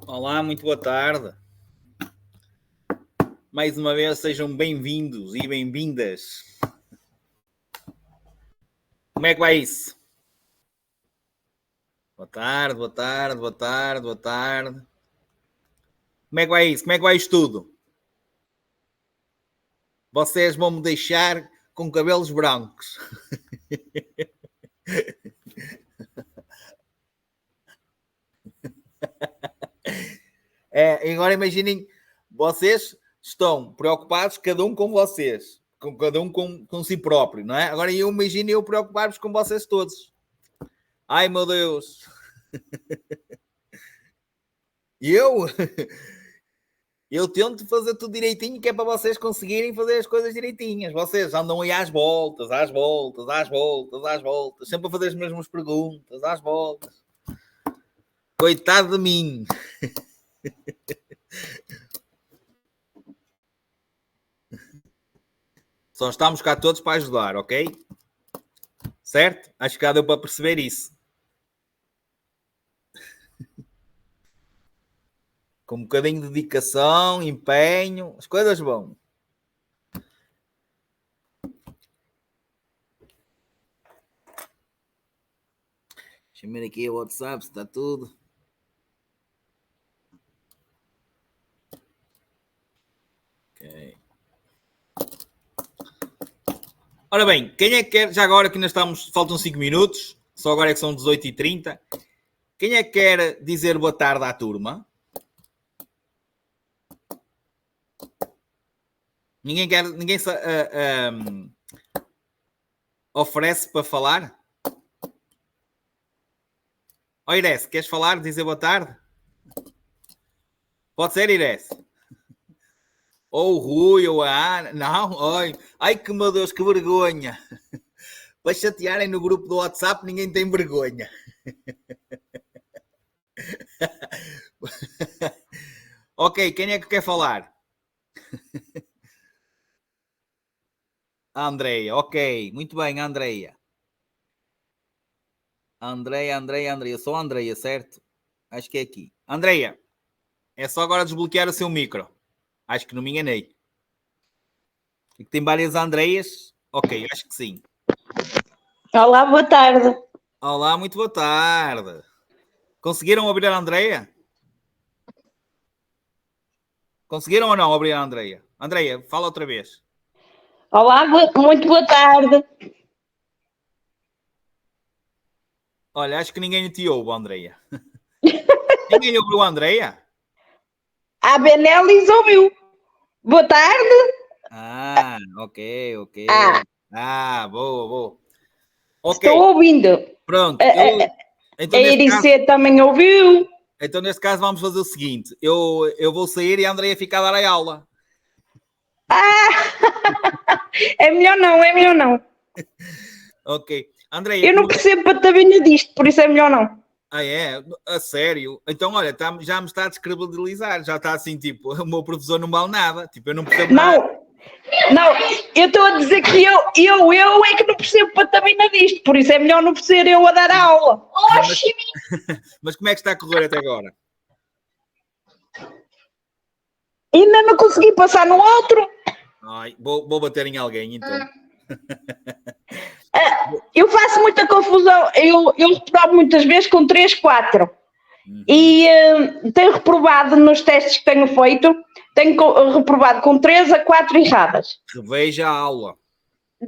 Olá, muito boa tarde. Mais uma vez, sejam bem-vindos e bem-vindas. Como é que vai isso? Boa tarde, boa tarde, boa tarde, boa tarde. Como é que vai isso? Como é que vai isto tudo? Vocês vão me deixar com cabelos brancos. Agora imaginem, vocês estão preocupados, cada um com vocês, com cada um com si próprio, não é? Agora eu imagino eu preocupar-vos com vocês todos. Ai, meu Deus! E eu tento fazer tudo direitinho, que é para vocês conseguirem fazer as coisas direitinhas. Vocês andam aí às voltas, sempre a fazer as mesmas perguntas, às voltas. Coitado de mim. Só estamos cá todos para ajudar, ok? Certo? Acho que já deu para perceber isso. Com um bocadinho de dedicação, empenho, as coisas vão. Deixa eu ver aqui o WhatsApp, se está tudo. Ok. Ora bem, quem é que quer, já agora que ainda estamos, faltam 5 minutos, só agora é que são 18h30, quem é que quer dizer boa tarde à turma? Ninguém oferece para falar? Ó, Irece, queres falar, dizer boa tarde? Pode ser, Irece? Ou o Rui, ou a Ana. Não? Ai, que meu Deus, que vergonha. Para chatearem no grupo do WhatsApp, ninguém tem vergonha. Ok, quem é que quer falar? A Andreia, ok. Muito bem, Andreia. Andreia. Sou a Andreia, certo? Acho que é aqui. Andreia, é só agora desbloquear o seu micro. Acho que não me enganei. Tem várias Andreias? Ok, acho que sim. Olá, boa tarde. Olá, muito boa tarde. Conseguiram abrir a Andreia? Conseguiram ou não abrir a Andreia? Andreia, fala outra vez. Olá, muito boa tarde. Olha, acho que ninguém te ouve, Andreia. Ninguém ouviu a Andreia? A Benelis ouviu. Boa tarde. Ah, ok. Boa. Ok. Estou ouvindo. Pronto. Então, a Iricê também ouviu. Então, neste caso, vamos fazer o seguinte. Eu vou sair e a Andreia fica a dar a aula. É melhor não. Ok. Andreia... Eu não percebo patavina disto, por isso é melhor não. Ah, é? A sério? Então, olha, já me está a descredibilizar. Já está assim, tipo, o meu professor não vale nada. Tipo, eu não percebo nada. Não, eu estou a dizer que eu é que não percebo patavina disto. Por isso é melhor não ser eu a dar a aula. Mas como é que está a correr até agora? Ainda não consegui passar no outro. Ai, vou bater em alguém, então. Eu faço muita confusão. Eu reprovo muitas vezes com 3, 4. E tenho reprovado nos testes que tenho feito. Tenho reprovado com 3 a 4 erradas. Reveja a aula.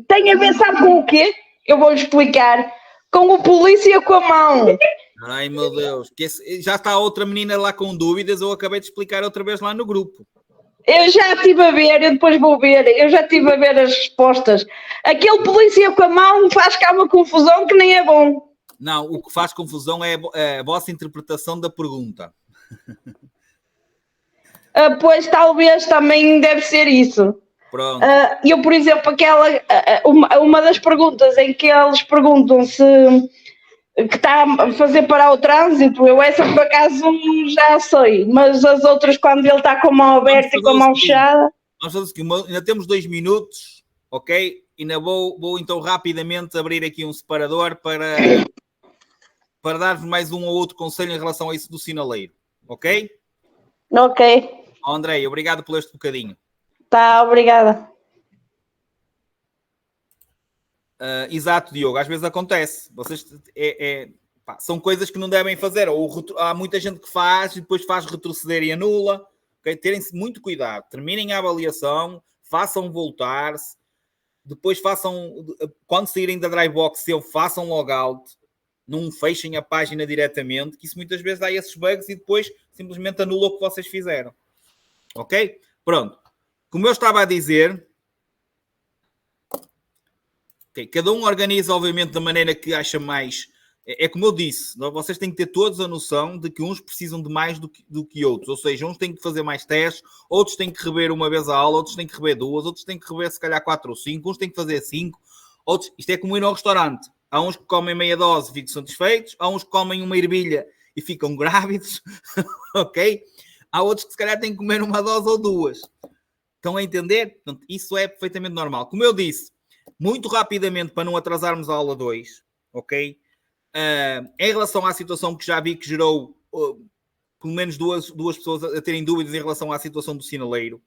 Tem a ver, sabe com o quê? Eu vou-lhe explicar. Com o polícia com a mão. Ai, meu Deus. Já está outra menina lá com dúvidas. Eu acabei de explicar outra vez lá no grupo. Eu já estive a ver, eu depois vou ver. Eu já estive a ver as respostas. Aquele polícia com a mão faz cá uma confusão que nem é bom. Não, o que faz confusão é a vossa interpretação da pergunta. Pois talvez também deve ser isso. Pronto. Eu, por exemplo, uma das perguntas em que eles perguntam se que está a fazer parar o trânsito, eu essa por acaso já sei, mas as outras quando ele está com a mão aberta e com a mão fechada. Vamos fazer o seguinte, ainda temos 2 minutos, ok? Ainda vou então rapidamente abrir aqui um separador para dar-vos mais um ou outro conselho em relação a isso do sinaleiro, ok? Ok. Andrei, obrigado por este bocadinho. Tá, obrigada. Exato, Diogo, às vezes acontece. Vocês são coisas que não devem fazer. Ou há muita gente que faz e depois faz retroceder e anula. Okay? Terem-se muito cuidado. Terminem a avaliação, façam voltar-se. Depois façam, quando saírem da Drybox, façam logout. Não fechem a página diretamente, que isso muitas vezes dá esses bugs e depois simplesmente anula o que vocês fizeram. Ok? Pronto. Como eu estava a dizer... Okay. Cada um organiza, obviamente, da maneira que acha mais. É como eu disse, vocês têm que ter todos a noção de que uns precisam de mais do que outros. Ou seja, uns têm que fazer mais testes, outros têm que rever uma vez a aula, outros têm que rever duas, outros têm que rever se calhar 4 ou 5, uns têm que fazer 5. Outros... Isto é como ir ao restaurante. Há uns que comem meia dose e ficam satisfeitos, há uns que comem uma ervilha e ficam grávidos, ok? Há outros que se calhar têm que comer uma dose ou duas. Estão a entender? Portanto, isso é perfeitamente normal. Como eu disse, muito rapidamente, para não atrasarmos a aula 2, ok? Em relação à situação que já vi que gerou pelo menos duas pessoas a terem dúvidas em relação à situação do sinaleiro,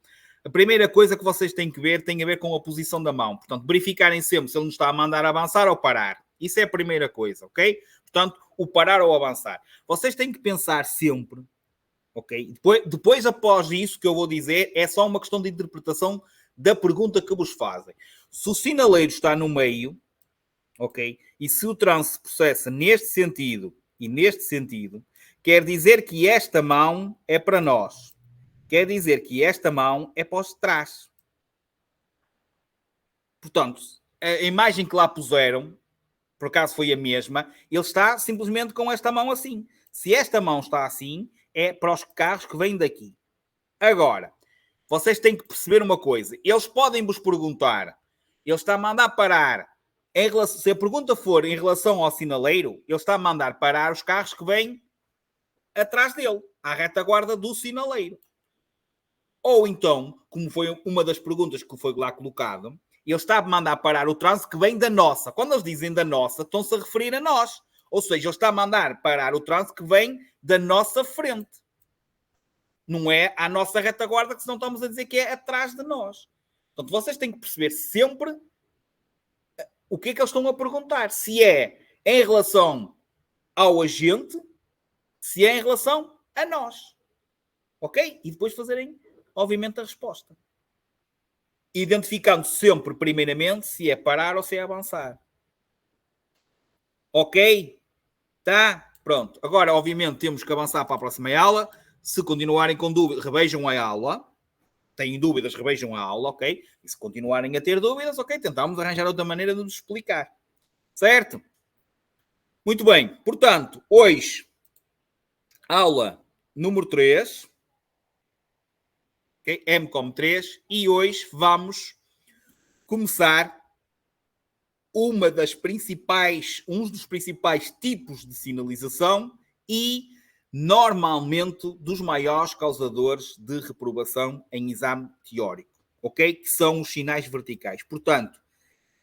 a primeira coisa que vocês têm que ver tem a ver com a posição da mão. Portanto, verificarem sempre se ele nos está a mandar avançar ou parar. Isso é a primeira coisa, ok? Portanto, o parar ou avançar. Vocês têm que pensar sempre, ok? Depois, após isso que eu vou dizer, é só uma questão de interpretação da pergunta que vos fazem. Se o sinaleiro está no meio, ok? E se o trânsito se processa neste sentido e neste sentido, quer dizer que esta mão é para nós. Quer dizer que esta mão é para os de trás. Portanto, a imagem que lá puseram, por acaso foi a mesma, ele está simplesmente com esta mão assim. Se esta mão está assim, é para os carros que vêm daqui. Agora, vocês têm que perceber uma coisa. Eles podem vos perguntar, ele está a mandar parar, se a pergunta for em relação ao sinaleiro, ele está a mandar parar os carros que vêm atrás dele, à retaguarda do sinaleiro. Ou então, como foi uma das perguntas que foi lá colocado, ele está a mandar parar o trânsito que vem da nossa. Quando eles dizem da nossa, estão-se a referir a nós. Ou seja, ele está a mandar parar o trânsito que vem da nossa frente. Não é à nossa retaguarda, que senão estamos a dizer que é atrás de nós. Portanto, vocês têm que perceber sempre o que é que eles estão a perguntar. Se é em relação ao agente, se é em relação a nós. Ok? E depois fazerem, obviamente, a resposta. Identificando sempre, primeiramente, se é parar ou se é avançar. Ok? Tá? Pronto. Agora, obviamente, temos que avançar para a próxima aula. Se continuarem com dúvidas, revejam a aula. Têm dúvidas, revejam a aula, ok? E se continuarem a ter dúvidas, ok, tentamos arranjar outra maneira de nos explicar. Certo? Muito bem. Portanto, hoje, aula número 3. Okay? MCOM 3. E hoje vamos começar um dos principais tipos de sinalização e normalmente dos maiores causadores de reprovação em exame teórico, ok? Que são os sinais verticais. Portanto,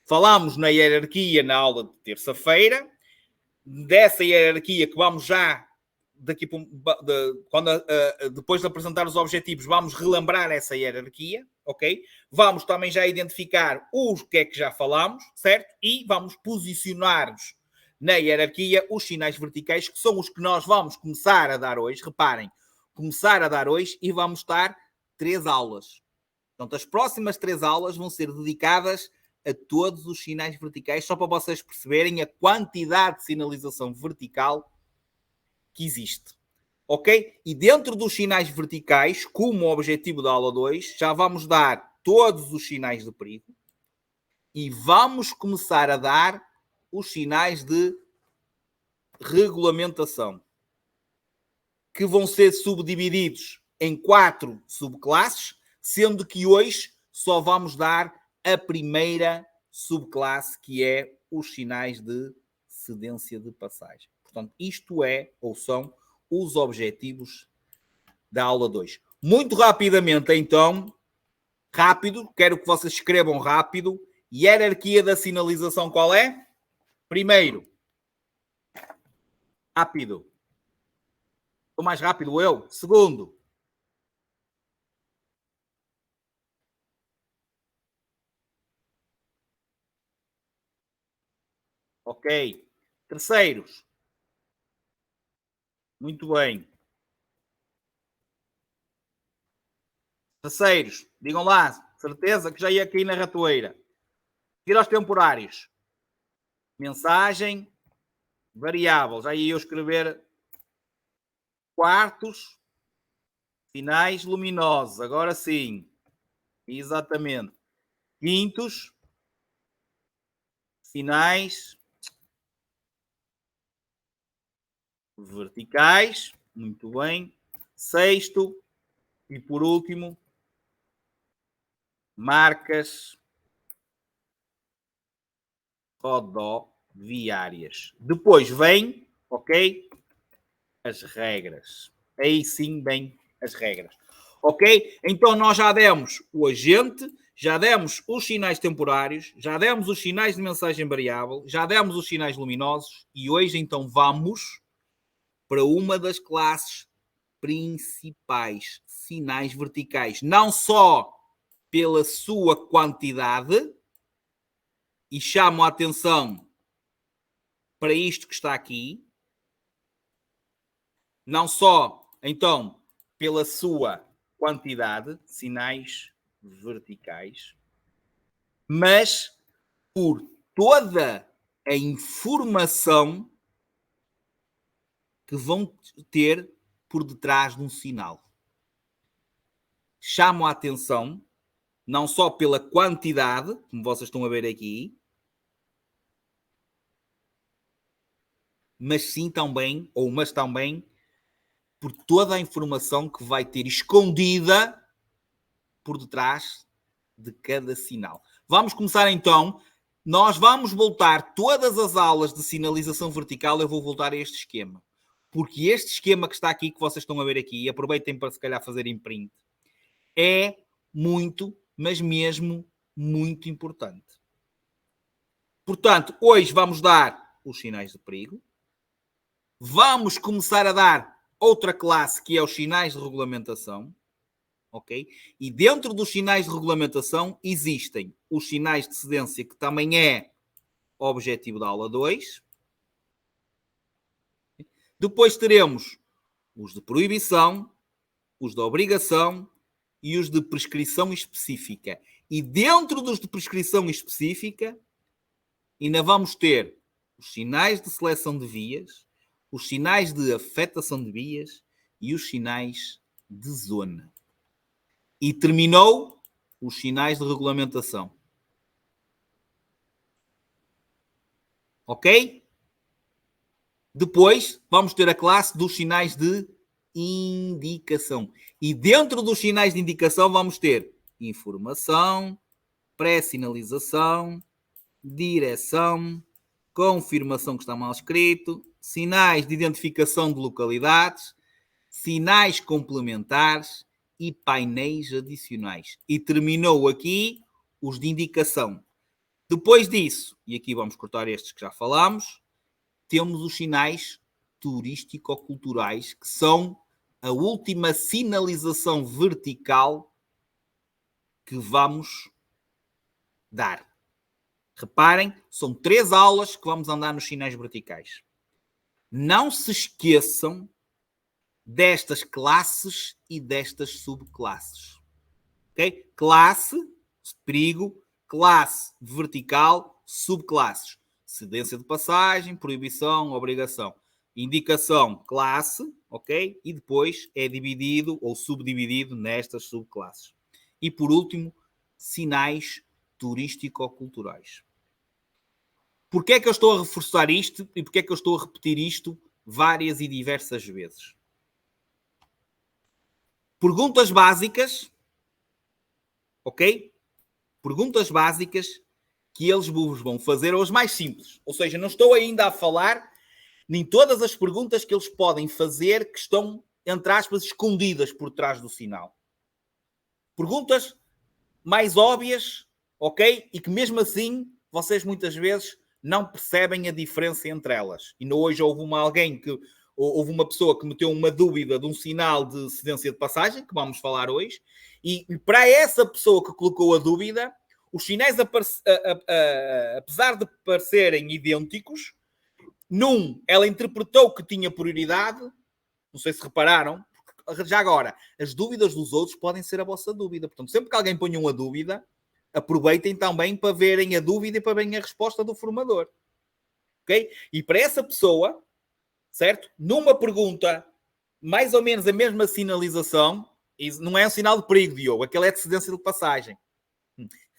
falámos na hierarquia na aula de terça-feira, dessa hierarquia que vamos já, depois de apresentar os objetivos, vamos relembrar essa hierarquia, ok? Vamos também já identificar o que é que já falámos, certo? E vamos posicionar-nos na hierarquia os sinais verticais, que são os que nós vamos começar a dar hoje. Reparem, começar a dar hoje e vamos estar 3 aulas. Portanto, as próximas 3 aulas vão ser dedicadas a todos os sinais verticais, só para vocês perceberem a quantidade de sinalização vertical que existe. Ok? E dentro dos sinais verticais, como objetivo da aula 2, já vamos dar todos os sinais de perigo e vamos começar a dar os sinais de regulamentação, que vão ser subdivididos em 4 subclasses, sendo que hoje só vamos dar a primeira subclasse, que é os sinais de cedência de passagem. Portanto, isto é, ou são, os objetivos da aula 2. Muito rapidamente, então, quero que vocês escrevam rápido. Hierarquia da sinalização qual é? Primeiro, rápido. Estou mais rápido eu. Segundo, Ok. Terceiros. Muito bem. Terceiros. Digam lá. Certeza que já ia cair na ratoeira. Ir aos temporários. Mensagem. Variável. Já ia eu escrever quartos. Sinais luminosos. Agora sim. Exatamente. Quintos. Sinais verticais. Muito bem. Sexto. E por último, marcas rodoviárias. Depois vem, ok, as regras. Aí sim vem as regras. Ok? Então nós já demos o agente, já demos os sinais temporários, já demos os sinais de mensagem variável, já demos os sinais luminosos e hoje então vamos para uma das classes principais, sinais verticais. Não só pela sua quantidade, e chamo a atenção para isto que está aqui, não só, então, pela sua quantidade, sinais verticais, mas por toda a informação que vão ter por detrás de um sinal. Chamo a atenção, não só pela quantidade, como vocês estão a ver aqui, mas também por toda a informação que vai ter escondida por detrás de cada sinal. Vamos começar então. Nós vamos voltar todas as aulas de sinalização vertical, eu vou voltar a este esquema. Porque este esquema que está aqui, que vocês estão a ver aqui, e aproveitem para se calhar fazer em print, é muito, mas mesmo muito importante. Portanto, hoje vamos dar os sinais de perigo. Vamos começar a dar outra classe que é os sinais de regulamentação. Ok? E dentro dos sinais de regulamentação existem os sinais de cedência, que também é objetivo da aula 2. Depois teremos os de proibição, os de obrigação e os de prescrição específica. E dentro dos de prescrição específica ainda vamos ter os sinais de seleção de vias, os sinais de afetação de vias e os sinais de zona. E terminou os sinais de regulamentação. Ok? Depois vamos ter a classe dos sinais de indicação. E dentro dos sinais de indicação vamos ter informação, pré-sinalização, direção, confirmação que está mal escrito, sinais de identificação de localidades, sinais complementares e painéis adicionais. E terminou aqui os de indicação. Depois disso, e aqui vamos cortar estes que já falámos, temos os sinais turístico-culturais, que são a última sinalização vertical que vamos dar. Reparem, são 3 aulas que vamos andar nos sinais verticais. Não se esqueçam destas classes e destas subclasses. Ok? Classe, perigo, classe vertical, subclasses. Cedência de passagem, proibição, obrigação. Indicação, classe, ok? E depois é dividido ou subdividido nestas subclasses. E por último, sinais turístico-culturais. Porquê é que eu estou a reforçar isto e porquê é que eu estou a repetir isto várias e diversas vezes? Perguntas básicas, ok? Perguntas básicas que eles vos vão fazer, ou as mais simples. Ou seja, não estou ainda a falar nem todas as perguntas que eles podem fazer que estão, entre aspas, escondidas por trás do sinal. Perguntas mais óbvias, ok? E que mesmo assim, vocês muitas vezes não percebem a diferença entre elas. E hoje houve uma pessoa que meteu uma dúvida de um sinal de cedência de passagem, que vamos falar hoje, e para essa pessoa que colocou a dúvida, os sinais, apesar de parecerem idênticos, num, ela interpretou que tinha prioridade, não sei se repararam, já agora, as dúvidas dos outros podem ser a vossa dúvida. Portanto, sempre que alguém ponha uma dúvida, aproveitem também para verem a dúvida e para verem a resposta do formador. Ok? E para essa pessoa, certo? Numa pergunta, mais ou menos a mesma sinalização, não é um sinal de perigo, Diogo, aquele é de cedência de passagem.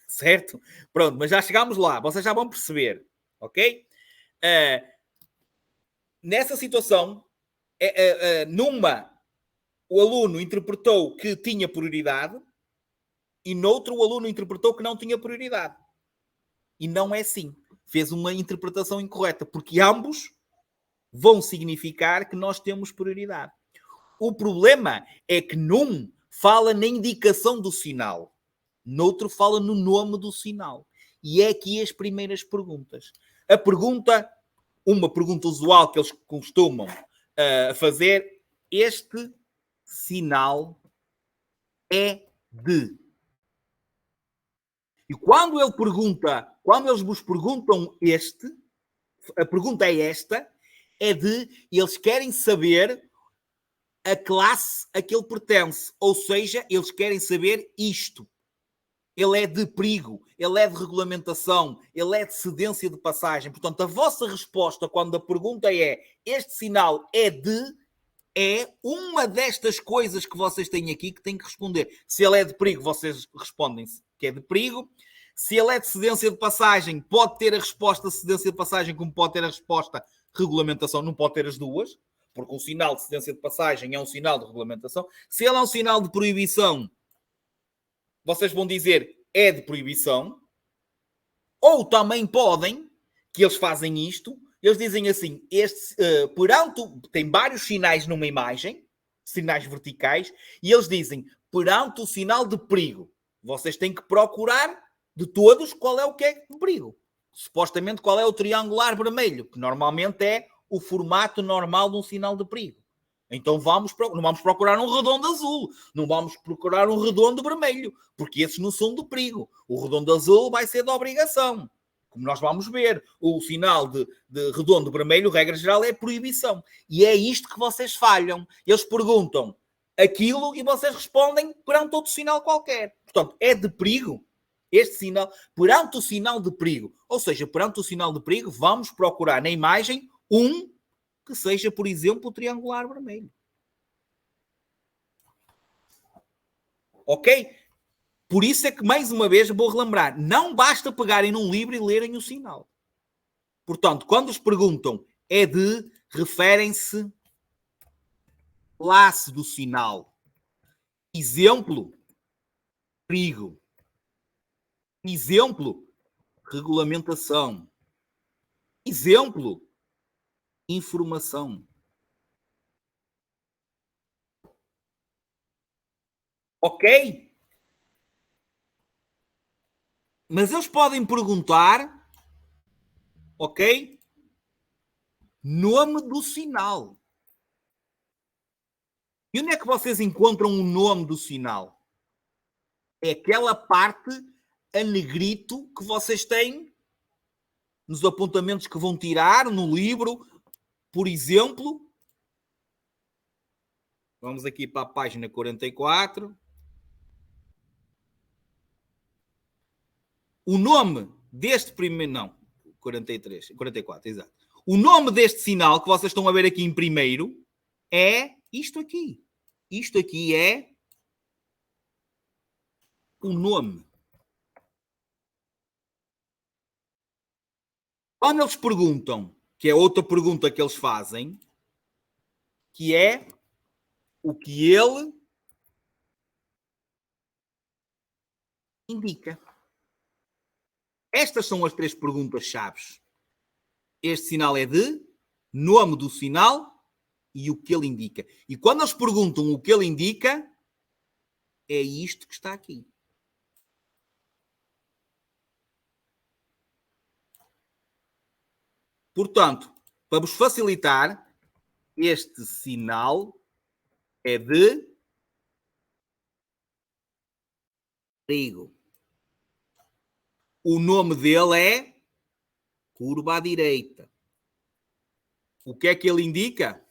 Certo? Pronto, mas já chegámos lá, vocês já vão perceber. Ok? Nessa situação, numa, o aluno interpretou que tinha prioridade e noutro o aluno interpretou que não tinha prioridade. E não é assim. Fez uma interpretação incorreta, porque ambos vão significar que nós temos prioridade. O problema é que num fala na indicação do sinal, noutro fala no nome do sinal. E é aqui as primeiras perguntas. Uma pergunta usual que eles costumam fazer, este sinal é de. E quando eles vos perguntam a pergunta é esta, é de, eles querem saber a classe a que ele pertence. Ou seja, eles querem saber isto. Ele é de perigo, ele é de regulamentação, ele é de cedência de passagem. Portanto, a vossa resposta quando a pergunta é este sinal é de, é uma destas coisas que vocês têm aqui que têm que responder. Se ele é de perigo, vocês respondem que é de perigo. Se ele é de cedência de passagem, pode ter a resposta cedência de passagem, como pode ter a resposta regulamentação, não pode ter as duas, porque um sinal de cedência de passagem é um sinal de regulamentação. Se ele é um sinal de proibição, vocês vão dizer é de proibição. Ou também podem, que eles fazem isto, eles dizem assim, tem vários sinais numa imagem, sinais verticais, e eles dizem, perante o sinal de perigo, vocês têm que procurar de todos qual é o que é de perigo. Supostamente qual é o triangular vermelho, que normalmente é o formato normal de um sinal de perigo. Então não vamos procurar um redondo azul, não vamos procurar um redondo vermelho, porque esses não são de perigo. O redondo azul vai ser de obrigação. Como nós vamos ver, o sinal de redondo vermelho, regra geral, é proibição. E é isto que vocês falham. Eles perguntam aquilo e vocês respondem perante outro sinal qualquer. Portanto, é de perigo este sinal, perante o sinal de perigo. Ou seja, perante o sinal de perigo, vamos procurar na imagem que seja, por exemplo, o triangular vermelho. Ok? Por isso é que, mais uma vez, vou relembrar, não basta pegarem num livro e lerem o sinal. Portanto, quando os perguntam é de, referem-se classe do sinal. Exemplo, perigo. Exemplo, regulamentação. Exemplo, informação. Ok? Mas eles podem perguntar, ok? Nome do sinal. E onde é que vocês encontram o nome do sinal? É aquela parte a negrito que vocês têm nos apontamentos que vão tirar no livro. Por exemplo, vamos aqui para a página 44. O nome deste primeiro... Não, 44, exato. O nome deste sinal que vocês estão a ver aqui em primeiro é isto aqui. Isto aqui é o nome. Quando eles perguntam, que é outra pergunta que eles fazem, que é o que ele indica. Estas são as três perguntas-chave. Este sinal é de, nome do sinal e o que ele indica. E quando eles perguntam o que ele indica, é isto que está aqui. Portanto, para vos facilitar, este sinal é de perigo. O nome dele é curva à direita. O que é que ele indica?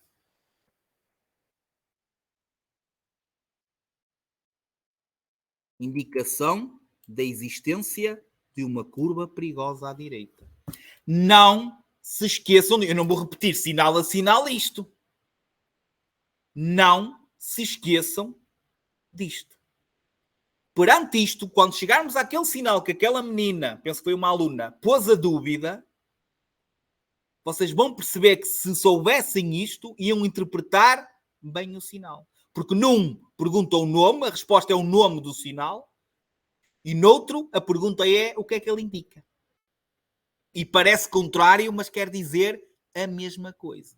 Indicação da existência de uma curva perigosa à direita. Não se esqueçam, eu não vou repetir sinal a sinal isto. Não se esqueçam disto. Perante isto, quando chegarmos àquele sinal que aquela menina, penso que foi uma aluna, pôs a dúvida, vocês vão perceber que se soubessem isto, iam interpretar bem o sinal. Porque num pergunta o nome, a resposta é o nome do sinal, e noutro a pergunta é o que é que ele indica. E parece contrário, mas quer dizer a mesma coisa.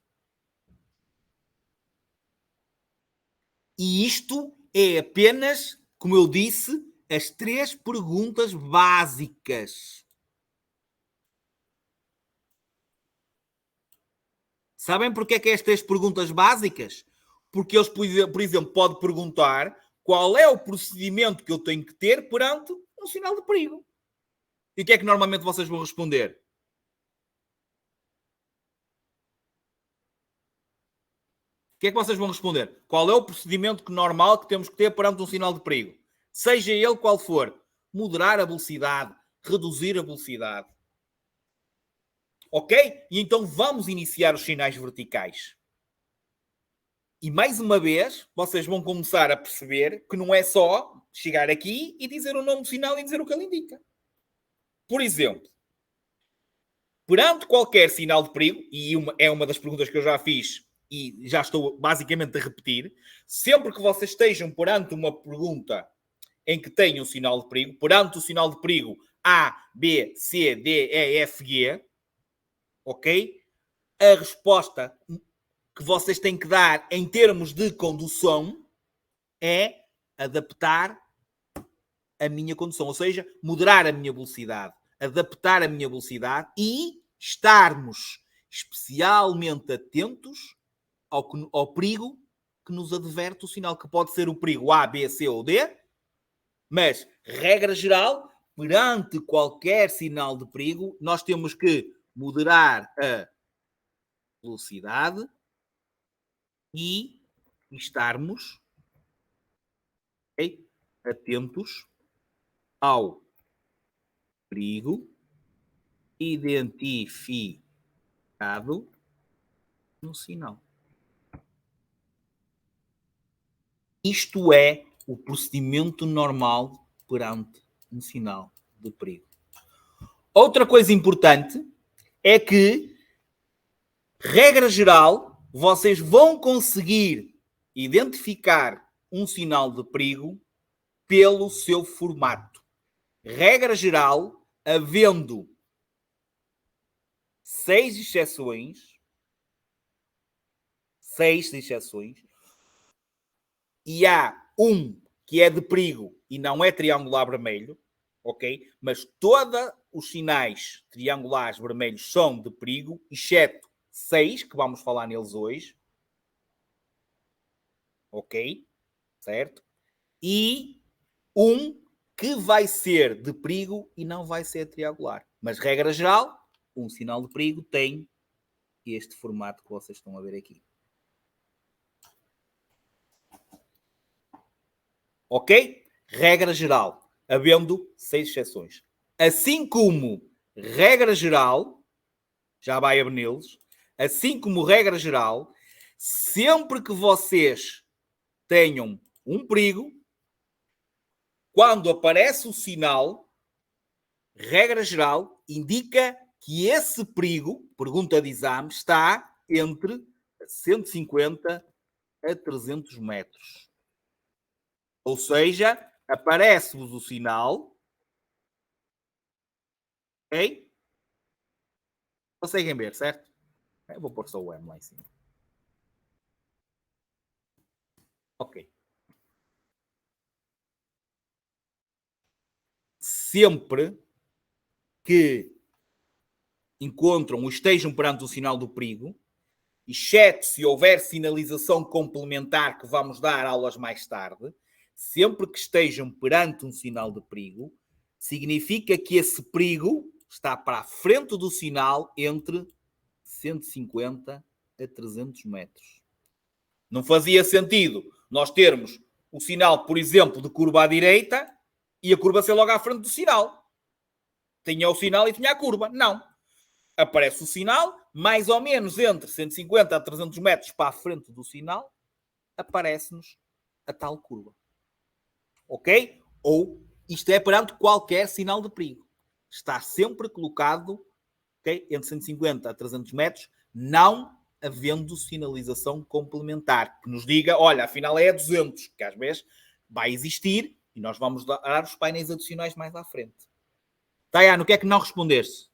E isto é apenas, como eu disse, as 3 perguntas básicas. Sabem porque é que as 3 perguntas básicas? Porque eles, por exemplo, podem perguntar qual é o procedimento que eu tenho que ter perante um sinal de perigo. E o que é que normalmente vocês vão responder? O que é que vocês vão responder? Qual é o procedimento normal que temos que ter perante um sinal de perigo? Seja ele qual for. Moderar a velocidade, reduzir a velocidade. Ok? E então vamos iniciar os sinais verticais. E mais uma vez, vocês vão começar a perceber que não é só chegar aqui e dizer o nome do sinal e dizer o que ele indica. Por exemplo, perante qualquer sinal de perigo, e é uma das perguntas que eu já fiz e já estou basicamente a repetir, sempre que vocês estejam perante uma pergunta em que tenham um sinal de perigo, perante o sinal de perigo A, B, C, D, E, F, G, ok? A resposta que vocês têm que dar em termos de condução é adaptar a minha condução, ou seja, moderar a minha velocidade, adaptar a minha velocidade e estarmos especialmente atentos ao perigo que nos adverte o sinal, que pode ser o perigo A, B, C ou D, mas, regra geral, perante qualquer sinal de perigo, nós temos que moderar a velocidade e estarmos atentos ao perigo identificado no sinal. Isto é o procedimento normal perante um sinal de perigo. Outra coisa importante é que, regra geral, vocês vão conseguir identificar um sinal de perigo pelo seu formato. Regra geral, havendo 6 exceções, e há um que é de perigo e não é triangular vermelho, ok? Mas todos os sinais triangulares vermelhos são de perigo, exceto 6, que vamos falar neles hoje, ok? Certo? E um que vai ser de perigo e não vai ser triangular. Mas, regra geral, um sinal de perigo tem este formato que vocês estão a ver aqui. Ok? Regra geral, havendo 6 exceções. Assim como regra geral, já vai a neles, assim como regra geral, sempre que vocês tenham um perigo, quando aparece o sinal, regra geral, indica que esse perigo, pergunta de exame, está entre 150 a 300 metros. Ou seja, aparece-vos o sinal. Ok? Conseguem ver, certo? Eu vou pôr só o M lá em cima. Ok. Sempre que encontram ou estejam perante o sinal do perigo, exceto se houver sinalização complementar que vamos dar aulas mais tarde, sempre que estejam perante um sinal de perigo, significa que esse perigo está para a frente do sinal entre 150 a 300 metros. Não fazia sentido nós termos o sinal, por exemplo, de curva à direita e a curva ser logo à frente do sinal. Tinha o sinal e tinha a curva. Não. Aparece o sinal, mais ou menos entre 150 a 300 metros para a frente do sinal, aparece-nos a tal curva. Ok? Ou isto é perante qualquer sinal de perigo. Está sempre colocado, okay, entre 150 a 300 metros, não havendo sinalização complementar, que nos diga, olha, afinal é a 200, que às vezes vai existir e nós vamos dar os painéis adicionais mais à frente. Tayane, o que é que não respondeste?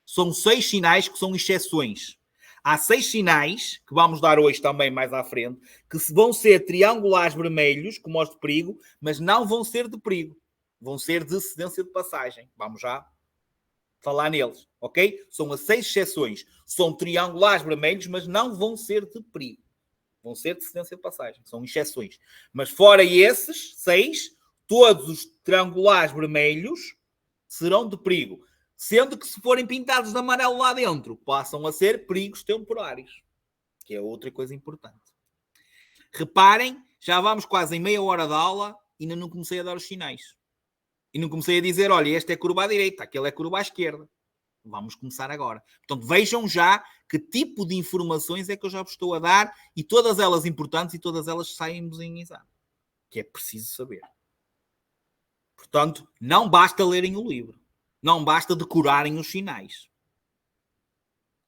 São 6 sinais que são exceções. Há 6 sinais, que vamos dar hoje também mais à frente, que vão ser triangulares vermelhos, como os de perigo, mas não vão ser de perigo. Vão ser de cedência de passagem. Vamos já falar neles, ok? São as 6 exceções. São triangulares vermelhos, mas não vão ser de perigo. Vão ser de cedência de passagem. São exceções. Mas fora esses 6, todos os triangulares vermelhos serão de perigo. Sendo que se forem pintados de amarelo lá dentro, passam a ser perigos temporários. Que é outra coisa importante. Reparem, já vamos quase em meia hora de aula e ainda não comecei a dar os sinais. E não comecei a dizer, olha, este é curva à direita, aquele é curva à esquerda. Vamos começar agora. Portanto, vejam já que tipo de informações é que eu já vos estou a dar e todas elas importantes e todas elas saem-nos em exame. Que é preciso saber. Portanto, não basta lerem o livro. Não basta decorarem os sinais.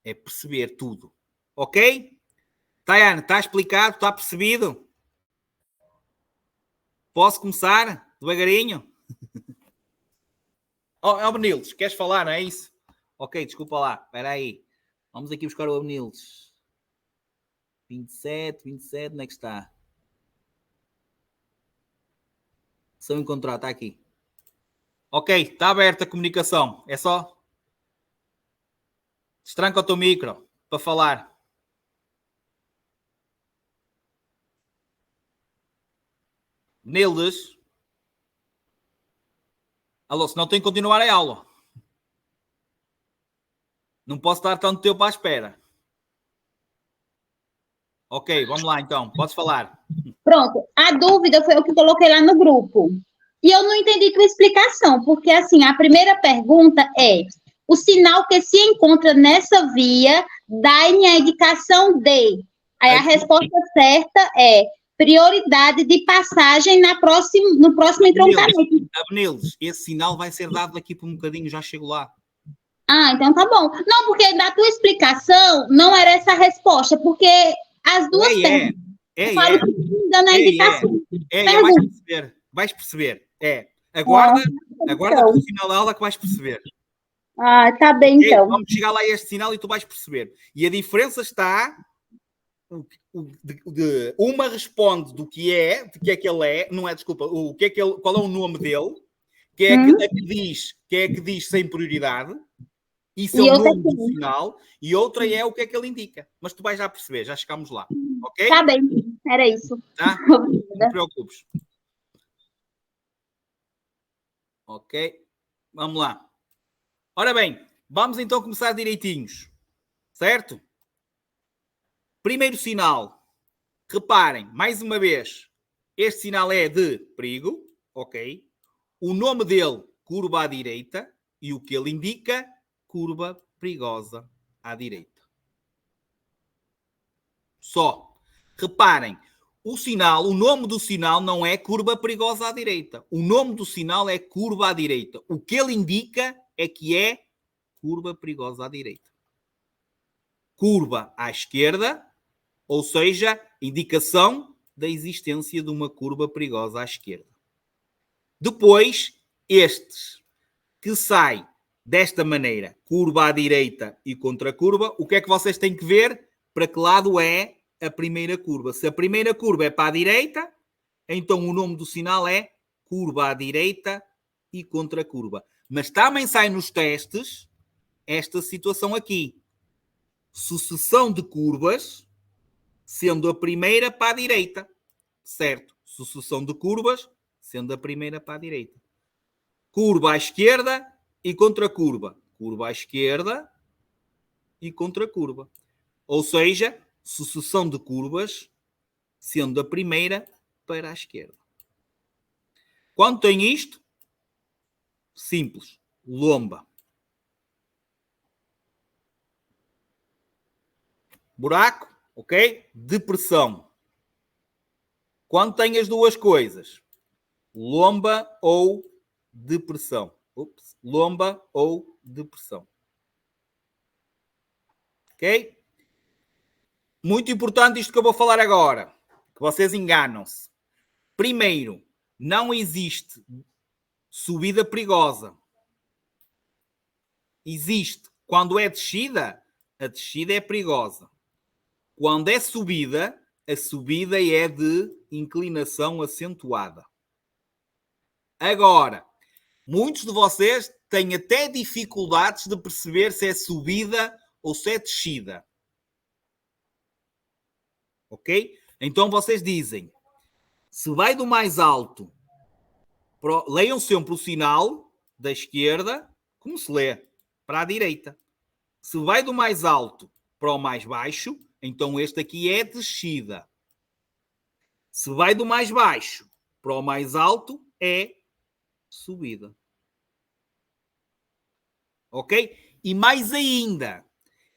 É perceber tudo. Ok? Tayane, está explicado? Está percebido? Posso começar? Devagarinho? Oh, Benildes, queres falar, não é isso? Ok, desculpa lá. Espera aí. Vamos aqui buscar o Benildes. 27, onde é que está? Se eu encontrar, está aqui. Ok, está aberta a comunicação. É só... Destranca o teu micro para falar. Benildes. Alô, senão tenho que continuar a aula. Não posso dar tanto tempo à espera. Ok, vamos lá então. Podes falar. Pronto. A dúvida foi o que coloquei lá no grupo. E eu não entendi tua explicação, porque assim, a primeira pergunta é: o sinal que se encontra nessa via dá-lhe a indicação de. Aí a resposta certa é prioridade de passagem no próximo entroncamento. Benildes, esse sinal vai ser dado daqui por um bocadinho, já chego lá. Ah, então tá bom. Não, porque da tua explicação não era essa a resposta, porque as duas perguntas. Dando a indicação. Vais perceber. Aguarda o final da aula que vais perceber. Ah, tá bem, okay? Então. Vamos chegar lá a este sinal e tu vais perceber. E a diferença está... uma responde do que é, de que é que ele é, não é, desculpa, o que é que ele, qual é o nome dele, que é que diz sem prioridade, isso é o nome do sinal, e outra é o que é que ele indica. Mas tu vais já perceber, já chegamos lá. Ok? Tá bem, era isso. Tá? Não te preocupes. Ok? Vamos lá. Ora bem, vamos então começar direitinhos. Certo? Primeiro sinal. Reparem, mais uma vez, este sinal é de perigo, ok? O nome dele, curva à direita, e o que ele indica, curva perigosa à direita. Só. Reparem, o nome do sinal não é curva perigosa à direita. O nome do sinal é curva à direita. O que ele indica é que é curva perigosa à direita. Curva à esquerda, ou seja, indicação da existência de uma curva perigosa à esquerda. Depois, estes que sai desta maneira, curva à direita e contracurva, o que é que vocês têm que ver? Para que lado é a primeira curva? Se a primeira curva é para a direita, então o nome do sinal é curva à direita e contracurva. Mas também sai nos testes esta situação aqui. Sucessão de curvas, sendo a primeira para a direita. Certo? Sucessão de curvas, sendo a primeira para a direita. curva à esquerda e contracurva. Curva à esquerda e contracurva. Ou seja, sucessão de curvas, sendo a primeira para a esquerda. Quando tem isto, simples, lomba. Buraco, ok? Depressão. Quando tem as duas coisas, lomba ou depressão. Lomba ou depressão. Ok? Muito importante isto que eu vou falar agora, que vocês enganam-se. Primeiro, não existe subida perigosa. Existe. Quando é descida, a descida é perigosa. Quando é subida, a subida é de inclinação acentuada. Agora, muitos de vocês têm até dificuldades de perceber se é subida ou se é descida. Ok? Então vocês dizem, se vai do mais alto, leiam sempre o sinal da esquerda, como se lê, para a direita. Se vai do mais alto para o mais baixo, então este aqui é descida. Se vai do mais baixo para o mais alto, é subida. Ok? E mais ainda,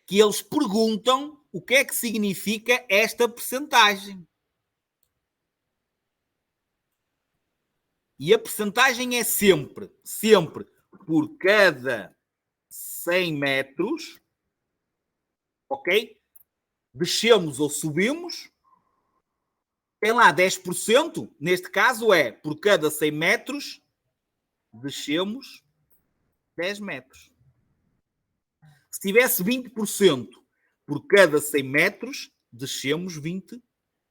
que eles perguntam o que é que significa esta percentagem. E a percentagem é sempre por cada 100 metros, ok? Descemos ou subimos, tem lá 10%, neste caso é por cada 100 metros, descemos 10 metros. Se tivesse 20%, por cada 100 metros, descemos 20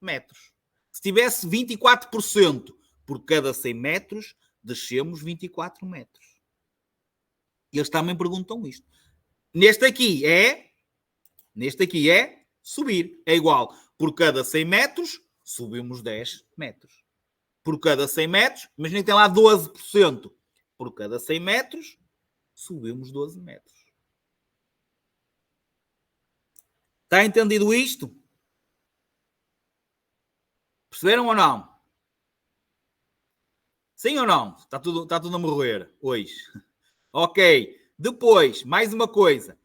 metros. Se tivesse 24%, por cada 100 metros, descemos 24 metros. E eles também perguntam isto. Neste aqui é subir. É igual. Por cada 100 metros, subimos 10 metros. Por cada 100 metros, imaginem que tem lá 12%. Por cada 100 metros, subimos 12 metros. Está entendido isto? Perceberam ou não? Sim ou não? Está tudo a morrer hoje. Ok. Depois, mais uma coisa.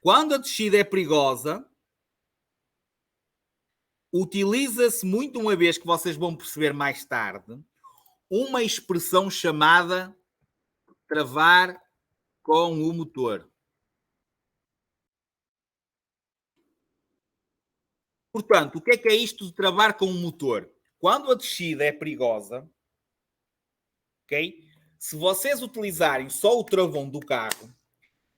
Quando a descida é perigosa, utiliza-se muito, uma vez que vocês vão perceber mais tarde, uma expressão chamada travar com o motor. Portanto, o que é isto de travar com o motor? Quando a descida é perigosa, ok? Se vocês utilizarem só o travão do carro,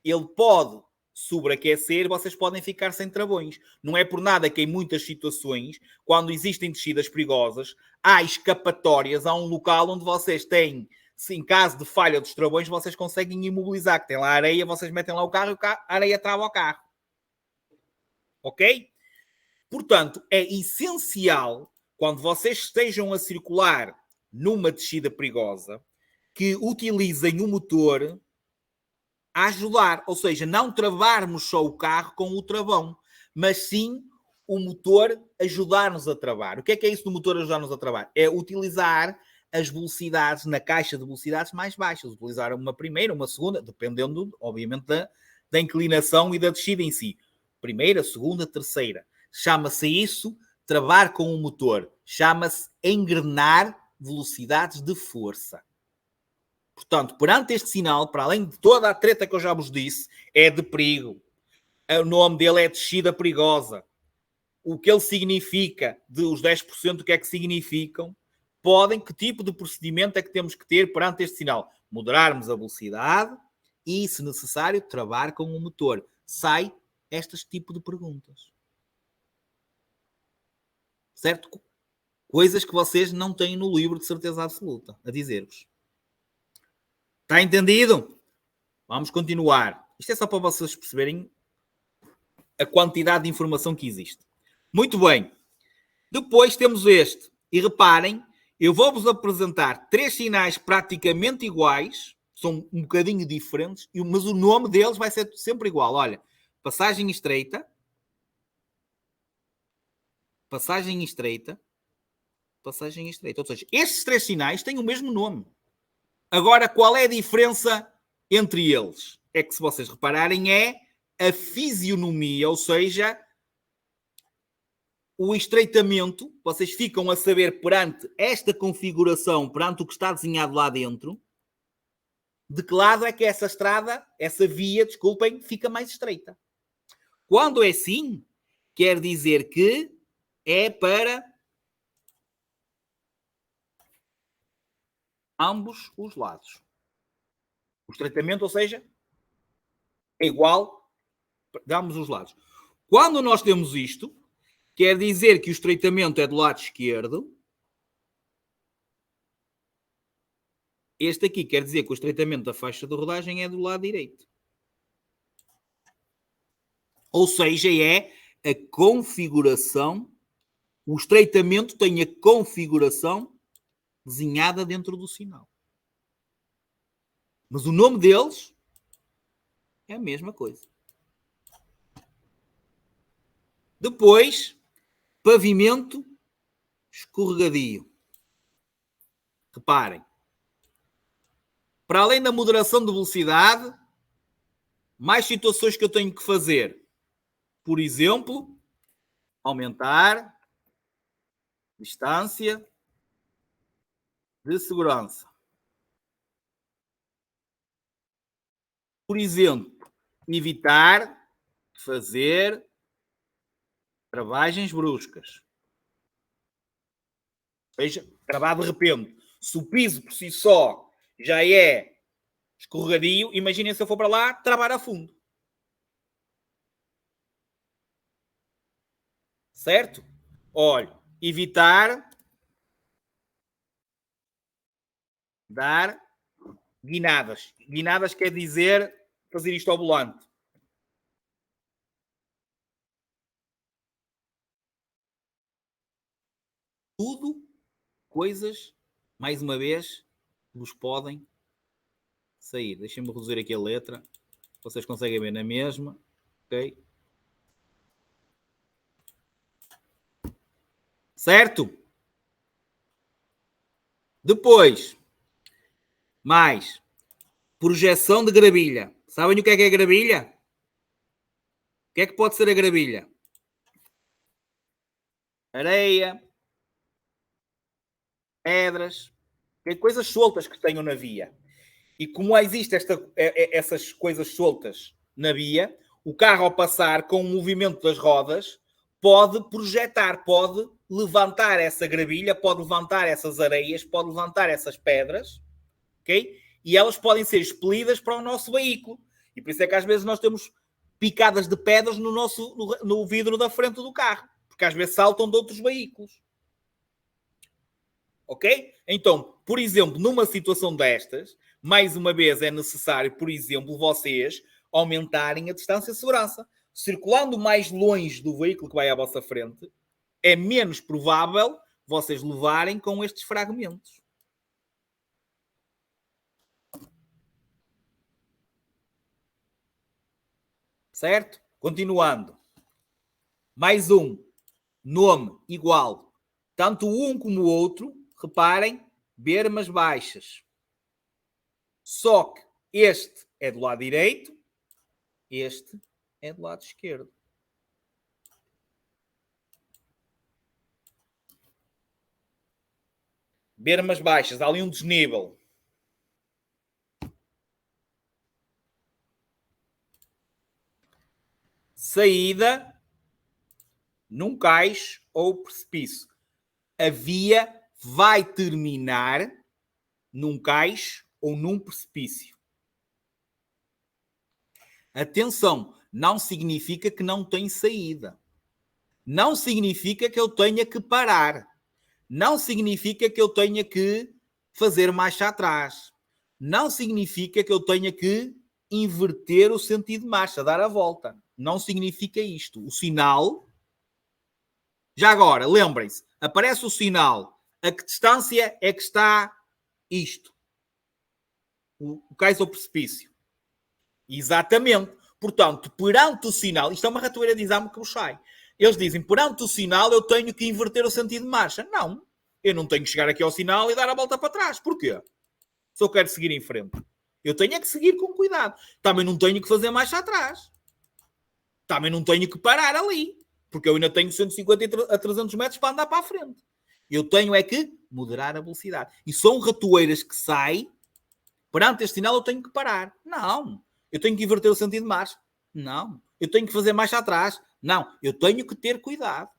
ele pode sobreaquecer, vocês podem ficar sem travões. Não é por nada que em muitas situações, quando existem descidas perigosas, há escapatórias, há um local onde vocês têm, se em caso de falha dos travões, vocês conseguem imobilizar, que tem lá areia, vocês metem lá o carro e a areia trava o carro. Ok? Portanto, é essencial, quando vocês estejam a circular numa descida perigosa, que utilizem o motor a ajudar. Ou seja, não travarmos só o carro com o travão, mas sim o motor ajudar-nos a travar. O que é isso do motor ajudar-nos a travar? É utilizar as velocidades na caixa de velocidades mais baixas. Utilizar uma primeira, uma segunda, dependendo, obviamente, da inclinação e da descida em si. Primeira, segunda, terceira. Chama-se isso travar com o motor. Chama-se engrenar velocidades de força. Portanto, perante este sinal, para além de toda a treta que eu já vos disse, é de perigo. O nome dele é descida perigosa. O que ele significa, os 10%, o que é que significam? Que tipo de procedimento é que temos que ter perante este sinal? Moderarmos a velocidade e, se necessário, travar com o motor. Sai este tipo de perguntas. Certo? Coisas que vocês não têm no livro de certeza absoluta a dizer-vos. Está entendido? Vamos continuar. Isto é só para vocês perceberem a quantidade de informação que existe. Muito bem. Depois temos este. E reparem, eu vou-vos apresentar 3 sinais praticamente iguais, são um bocadinho diferentes, mas o nome deles vai ser sempre igual. Olha, passagem estreita, passagem estreita, passagem estreita. Ou seja, estes 3 sinais têm o mesmo nome. Agora, qual é a diferença entre eles? É que, se vocês repararem, é a fisionomia, ou seja, o estreitamento. Vocês ficam a saber perante esta configuração, perante o que está desenhado lá dentro, de que lado é que essa estrada, essa via, desculpem, fica mais estreita. Quando é assim, quer dizer que é para ambos os lados. O estreitamento, ou seja, é igual de ambos os lados. Quando nós temos isto, quer dizer que o estreitamento é do lado esquerdo. Este aqui quer dizer que o estreitamento da faixa de rodagem é do lado direito. Ou seja, é a configuração, o estreitamento tem a configuração desenhada dentro do sinal. Mas o nome deles é a mesma coisa. Depois, pavimento escorregadio. Reparem. Para além da moderação de velocidade, mais situações que eu tenho que fazer. Por exemplo, aumentar distância de segurança. Por exemplo, evitar fazer travagens bruscas. Veja, travar de repente. Se o piso por si só já é escorregadio, imaginem se eu for para lá, travar a fundo. Certo? Olha, evitar dar guinadas. Guinadas quer dizer fazer isto ao volante. Tudo coisas, mais uma vez, vos podem sair. Deixem-me reduzir aqui a letra. Vocês conseguem ver na mesma. Ok? Certo? Depois, mais projeção de gravilha. Sabem o que é gravilha? O que é que pode ser a gravilha? Areia, pedras, coisas soltas que tenham na via. E como existe essas coisas soltas na via, o carro ao passar com o movimento das rodas pode projetar, pode levantar essa gravilha, pode levantar essas areias, pode levantar essas pedras, ok? E elas podem ser expelidas para o nosso veículo. E por isso é que às vezes nós temos picadas de pedras no vidro da frente do carro, porque às vezes saltam de outros veículos. Ok? Então, por exemplo, numa situação destas, mais uma vez é necessário, por exemplo, vocês aumentarem a distância de segurança. Circulando mais longe do veículo que vai à vossa frente, é menos provável vocês levarem com estes fragmentos. Certo? Continuando. Mais um. Nome igual. Tanto um como o outro, reparem, bermas baixas. Só que este é do lado direito, este é do lado esquerdo. Bermas baixas, há ali um desnível. Saída num cais ou precipício. A via vai terminar num cais ou num precipício. Atenção, não significa que não tem saída. Não significa que eu tenha que parar. Não significa que eu tenha que fazer marcha atrás. Não significa que eu tenha que inverter o sentido de marcha, dar a volta. Não significa isto. O sinal... Já agora, lembrem-se, aparece o sinal. A que distância é que está isto? o cais ao precipício. Exatamente. Portanto, perante o sinal, isto é uma ratoeira de exame que vos sai. Eles dizem, perante o sinal, eu tenho que inverter o sentido de marcha. Não. Eu não tenho que chegar aqui ao sinal e dar a volta para trás. Porquê? Se eu quero seguir em frente. Eu tenho é que seguir com cuidado. Também não tenho que fazer marcha atrás. Também não tenho que parar ali. Porque eu ainda tenho 150 a 300 metros para andar para a frente. Eu tenho é que moderar a velocidade. E são ratoeiras que saem. Perante este sinal eu tenho que parar. Não. Eu tenho que inverter o sentido de marcha. Não. Eu tenho que fazer marcha atrás. Não. Eu tenho que ter cuidado.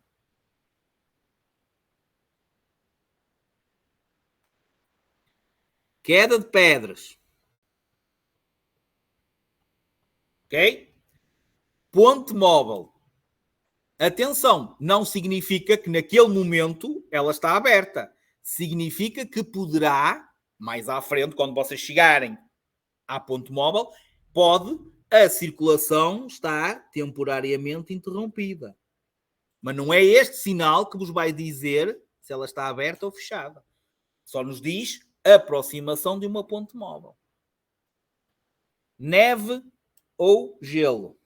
Queda de pedras. Ok? Ponte móvel. Atenção, não significa que naquele momento ela está aberta. Significa que poderá, mais à frente, quando vocês chegarem à ponte móvel, pode a circulação estar temporariamente interrompida. Mas não é este sinal que vos vai dizer se ela está aberta ou fechada. Só nos diz aproximação de uma ponte móvel. Neve ou gelo.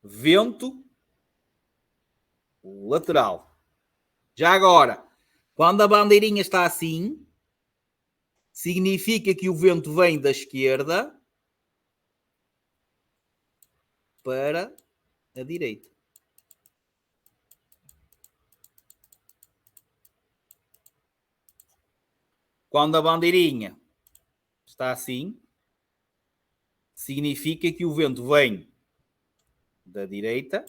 Vento lateral. Já agora, quando a bandeirinha está assim, significa que o vento vem da esquerda para a direita. Quando a bandeirinha está assim, significa que o vento vem da direita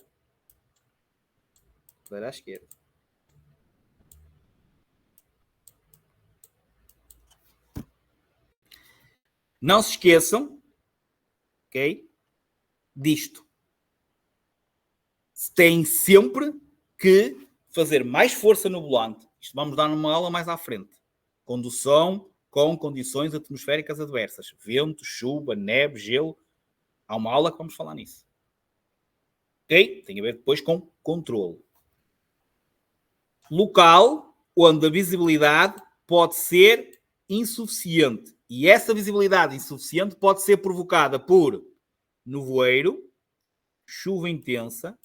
para a esquerda. Não se esqueçam, ok, disto. Tem sempre que fazer mais força no volante. Isto vamos dar numa aula mais à frente. Condução com condições atmosféricas adversas. Vento, chuva, neve, gelo. Há uma aula que vamos falar nisso. Ok? Tem a ver depois com controle. Local onde a visibilidade pode ser insuficiente. E essa visibilidade insuficiente pode ser provocada por nevoeiro, chuva intensa,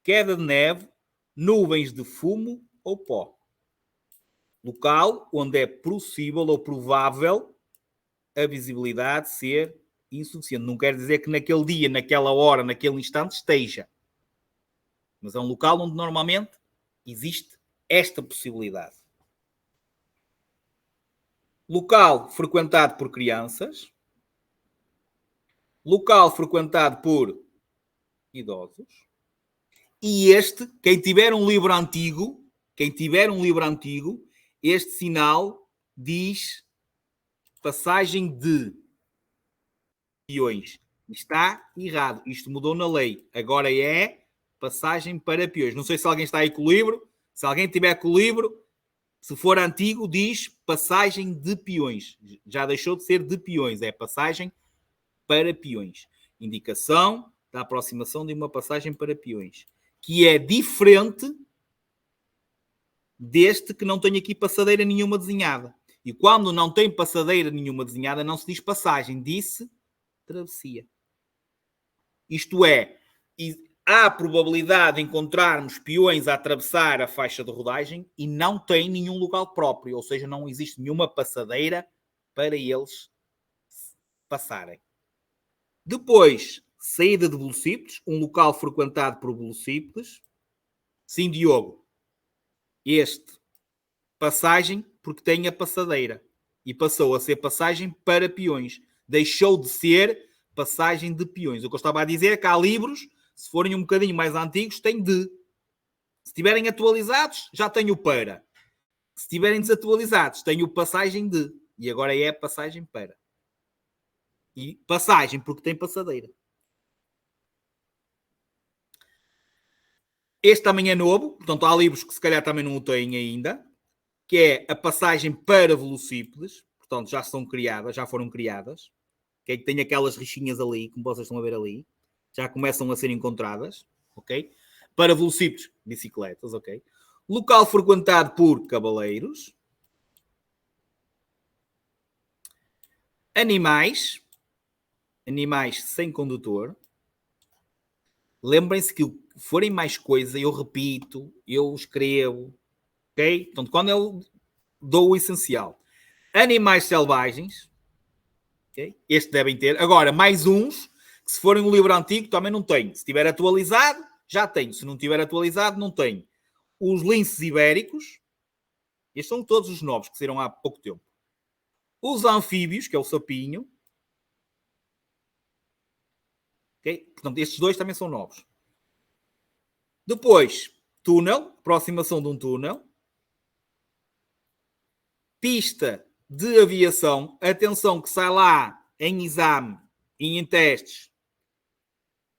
queda de neve, nuvens de fumo ou pó. Local onde é possível ou provável a visibilidade ser insuficiente. Não quer dizer que naquele dia, naquela hora, naquele instante esteja. Mas é um local onde normalmente existe esta possibilidade. Local frequentado por crianças. Local frequentado por idosos. E este, quem tiver um livro antigo, este sinal diz passagem de peões. Está errado. Isto mudou na lei. Agora é passagem para peões. Não sei se alguém está aí com o livro. Se alguém tiver com o livro, se for antigo, diz passagem de peões. Já deixou de ser de peões. É passagem para peões. Indicação da aproximação de uma passagem para peões. Que é diferente deste que não tem aqui passadeira nenhuma desenhada. E quando não tem passadeira nenhuma desenhada, não se diz passagem, disse travessia. Isto é, há a probabilidade de encontrarmos peões a atravessar a faixa de rodagem e não tem nenhum local próprio, ou seja, não existe nenhuma passadeira para eles passarem. Depois, saída de velocípedes, um local frequentado por velocípedes. Sim, Diogo. Este, passagem, porque tem a passadeira. E passou a ser passagem para peões. Deixou de ser passagem de peões. O que eu estava a dizer é que há livros, se forem um bocadinho mais antigos, tem de. Se estiverem atualizados, já tem o para. Se estiverem desatualizados, tem o passagem de. E agora é passagem para. E passagem, porque tem passadeira. Este também é novo, portanto há livros que se calhar também não o têm ainda, que é a passagem para velocípedes, portanto já são criadas, já foram criadas, que tem aquelas rixinhas ali, como vocês estão a ver ali, já começam a ser encontradas, ok? Para velocípedes, bicicletas, ok? Local frequentado por cavaleiros. Animais sem condutor. Lembrem-se que forem mais coisa, eu repito, eu escrevo, ok? Portanto, quando eu dou o essencial. Animais selvagens, okay? Este devem ter. Agora, mais uns, que se forem um livro antigo, também não tenho. Se estiver atualizado, já tenho. Se não estiver atualizado, não tenho. Os linces ibéricos. Estes são todos os novos, que saíram há pouco tempo. Os anfíbios, que é o sapinho. Okay? Portanto, estes dois também são novos. Depois, túnel, aproximação de um túnel. Pista de aviação. Atenção que sai lá em exame e em testes.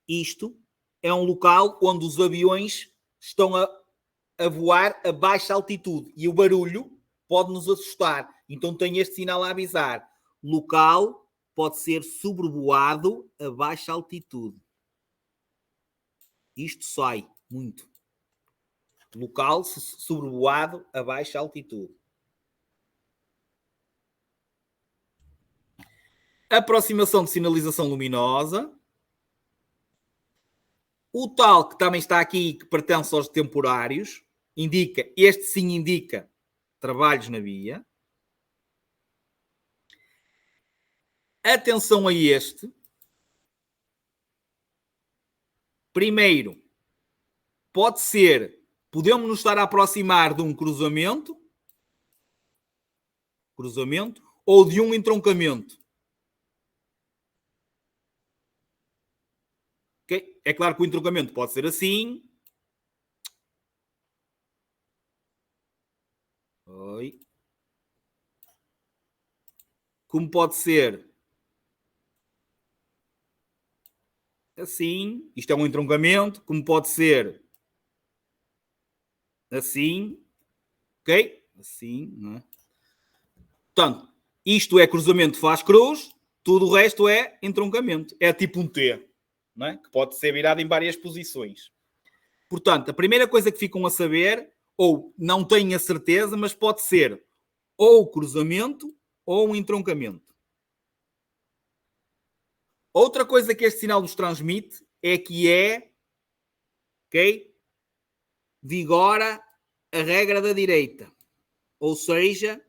Isto é um local onde os aviões estão a voar a baixa altitude e o barulho pode nos assustar. Então tem este sinal a avisar. Local pode ser sobrevoado a baixa altitude. Isto sai muito. Local sobrevoado a baixa altitude. Aproximação de sinalização luminosa. O tal que também está aqui, que pertence aos temporários, indica, este sim indica trabalhos na via. Atenção a este. Primeiro, pode ser, podemos nos estar a aproximar de um cruzamento ou de um entroncamento. Okay? É claro que o entroncamento pode ser assim. Oi. Como pode ser assim. Isto é um entroncamento. Como pode ser assim. Ok? Assim, não é? Portanto, isto é cruzamento faz cruz. Tudo o resto é entroncamento. É tipo um T. Não é? Que pode ser virado em várias posições. Portanto, a primeira coisa que ficam a saber, ou não têm a certeza, mas pode ser ou cruzamento ou um entroncamento. Outra coisa que este sinal nos transmite é que ok, vigora a regra da direita. Ou seja,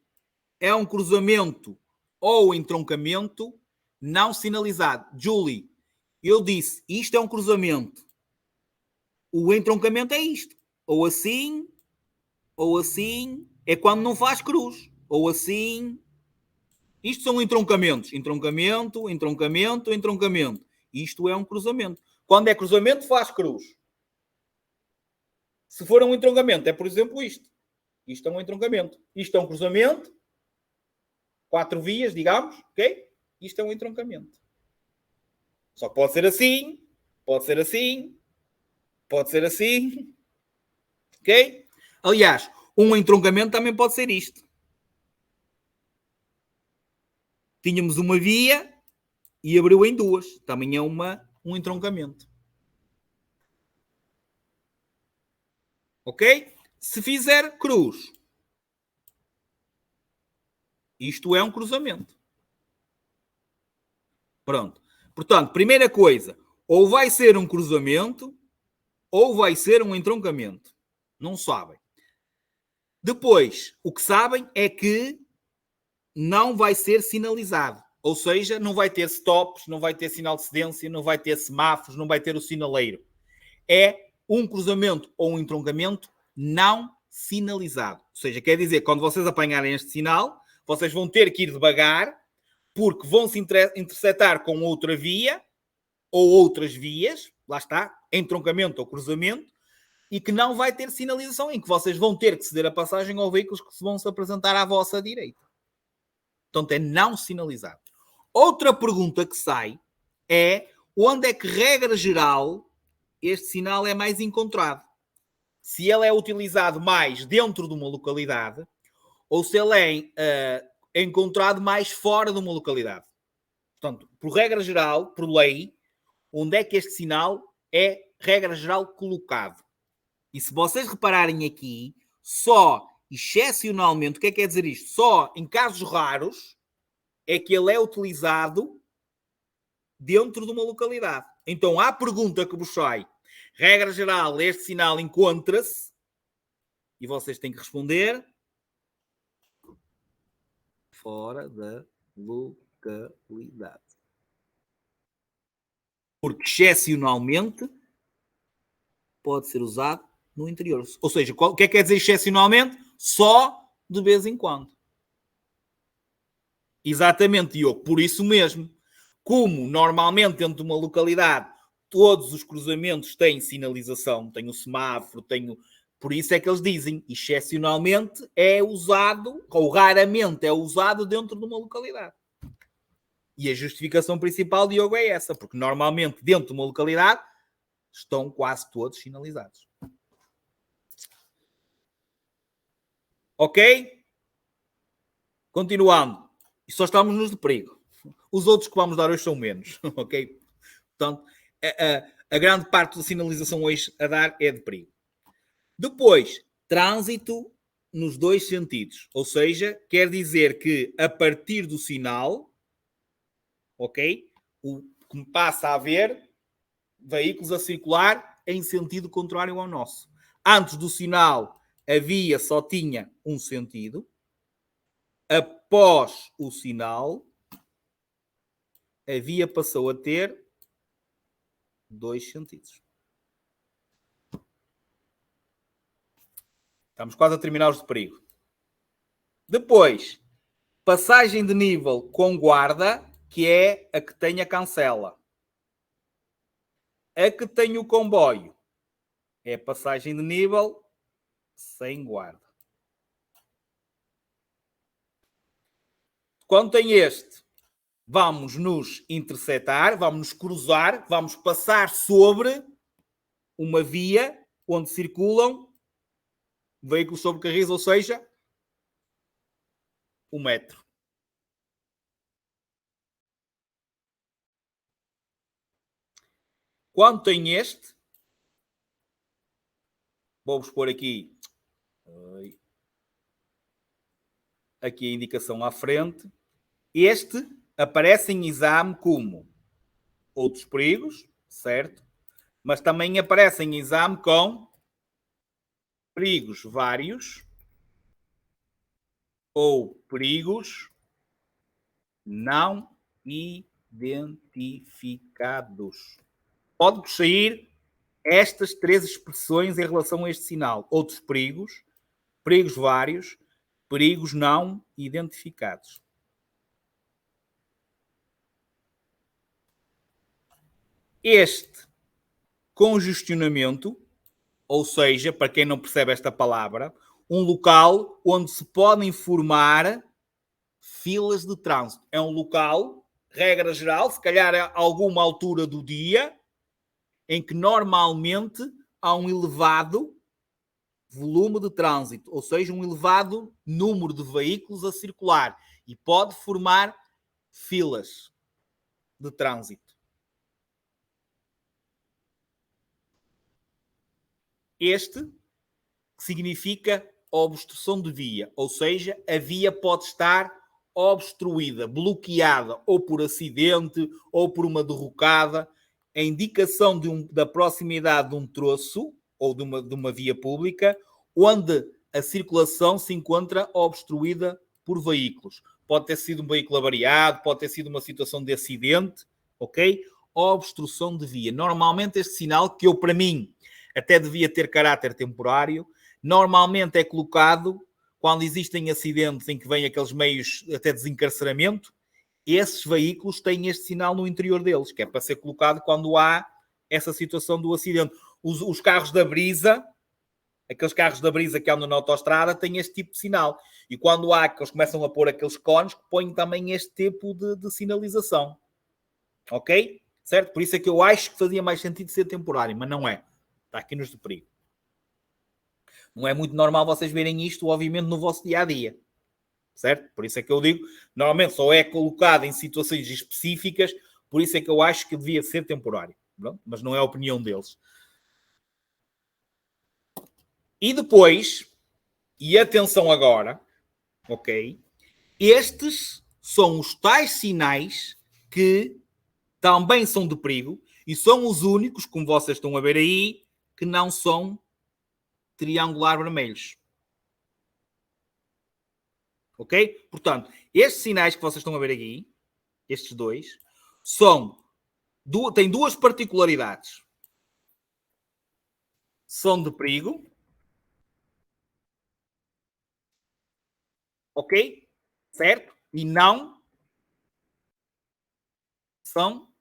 é um cruzamento ou entroncamento não sinalizado. Julie, eu disse, isto é um cruzamento. O entroncamento é isto. Ou assim, é quando não faz cruz. Ou assim. Isto são entroncamentos. Entroncamento. Isto é um cruzamento. Quando é cruzamento, faz cruz. Se for um entroncamento, é por exemplo isto. Isto é um entroncamento. Isto é um cruzamento. 4 vias, digamos. Ok? Isto é um entroncamento. Só que pode ser assim. Pode ser assim. Pode ser assim. Ok? Aliás, um entroncamento também pode ser isto. Tínhamos uma via e abriu em duas. Também é um entroncamento. Ok? Se fizer cruz, isto é um cruzamento. Pronto. Portanto, primeira coisa, ou vai ser um cruzamento ou vai ser um entroncamento. Não sabem. Depois, o que sabem é que não vai ser sinalizado. Ou seja, não vai ter stops, não vai ter sinal de cedência, não vai ter semáforos, não vai ter o sinaleiro. É um cruzamento ou um entroncamento não sinalizado. Ou seja, quer dizer, quando vocês apanharem este sinal, vocês vão ter que ir devagar, porque vão se interceptar com outra via ou outras vias, lá está, entroncamento ou cruzamento, e que não vai ter sinalização, em que vocês vão ter que ceder a passagem aos veículos que se vão se apresentar à vossa direita. Portanto, é não sinalizado. Outra pergunta que sai é onde é que, regra geral, este sinal é mais encontrado. Se ele é utilizado mais dentro de uma localidade ou se ele é encontrado mais fora de uma localidade. Portanto, por regra geral, por lei, onde é que este sinal é, regra geral, colocado. E se vocês repararem aqui, só excepcionalmente, o que é que quer dizer isto? Só em casos raros é que ele é utilizado dentro de uma localidade. Então, à pergunta que vos sai, regra geral, este sinal encontra-se, e vocês têm que responder fora da localidade. Porque, excepcionalmente, pode ser usado no interior. Ou seja, o que é que quer dizer excepcionalmente? Só de vez em quando. Exatamente, Diogo. Por isso mesmo. Como, normalmente, dentro de uma localidade, todos os cruzamentos têm sinalização, tem o semáforo, Por isso é que eles dizem, excepcionalmente é usado, ou raramente é usado dentro de uma localidade. E a justificação principal, Diogo, é essa, porque normalmente dentro de uma localidade estão quase todos sinalizados. Ok? Continuando. E só estamos nos de perigo. Os outros que vamos dar hoje são menos. Ok? Portanto, a grande parte da sinalização hoje a dar é de perigo. Depois, trânsito nos dois sentidos. Ou seja, quer dizer que a partir do sinal, ok? Como passa a haver veículos a circular em sentido contrário ao nosso. Antes do sinal, a via só tinha um sentido. Após o sinal, a via passou a ter dois sentidos. Estamos quase a terminar os de perigo. Depois, passagem de nível com guarda, que é a que tem a cancela. A que tem o comboio é passagem de nível sem guarda. Quando tem este, vamos nos interceptar, vamos nos cruzar, vamos passar sobre uma via onde circulam veículos sobre carris, ou seja, o metro. Quando tem este, vou-vos pôr aqui a indicação à frente. Este aparece em exame como outros perigos, certo? Mas também aparece em exame com perigos vários ou perigos não identificados. Pode sair estas três expressões em relação a este sinal. Outros perigos, perigos vários, perigos não identificados. Este congestionamento, ou seja, para quem não percebe esta palavra, um local onde se podem formar filas de trânsito. É um local, regra geral, se calhar a alguma altura do dia, em que normalmente há um elevado volume de trânsito, ou seja, um elevado número de veículos a circular e pode formar filas de trânsito. Este significa obstrução de via, ou seja, a via pode estar obstruída, bloqueada, ou por acidente, ou por uma derrocada, a indicação da proximidade de um troço, ou de uma via pública, onde a circulação se encontra obstruída por veículos. Pode ter sido um veículo avariado, pode ter sido uma situação de acidente, ok? Obstrução de via. Normalmente este sinal, que eu, para mim, até devia ter caráter temporário, normalmente é colocado quando existem acidentes em que vêm aqueles meios até de desencarceramento. Esses veículos têm este sinal no interior deles, que é para ser colocado quando há essa situação do acidente. Os carros da brisa, aqueles carros da brisa que andam na autoestrada, têm este tipo de sinal. E quando há que eles começam a pôr aqueles cones, põem também este tipo de sinalização. Ok? Certo? Por isso é que eu acho que fazia mais sentido ser temporário, mas não é. Está aqui nos de perigo. Não é muito normal vocês verem isto, obviamente, no vosso dia-a-dia. Certo? Por isso é que eu digo, normalmente só é colocado em situações específicas, por isso é que eu acho que devia ser temporário. Pronto? Mas não é a opinião deles. E depois, e atenção agora, ok? Estes são os tais sinais que também são de perigo e são os únicos, como vocês estão a ver aí, que não são triangular vermelhos. Ok? Portanto, estes sinais que vocês estão a ver aqui, estes dois, têm duas particularidades. São de perigo. Ok? Certo? E não são.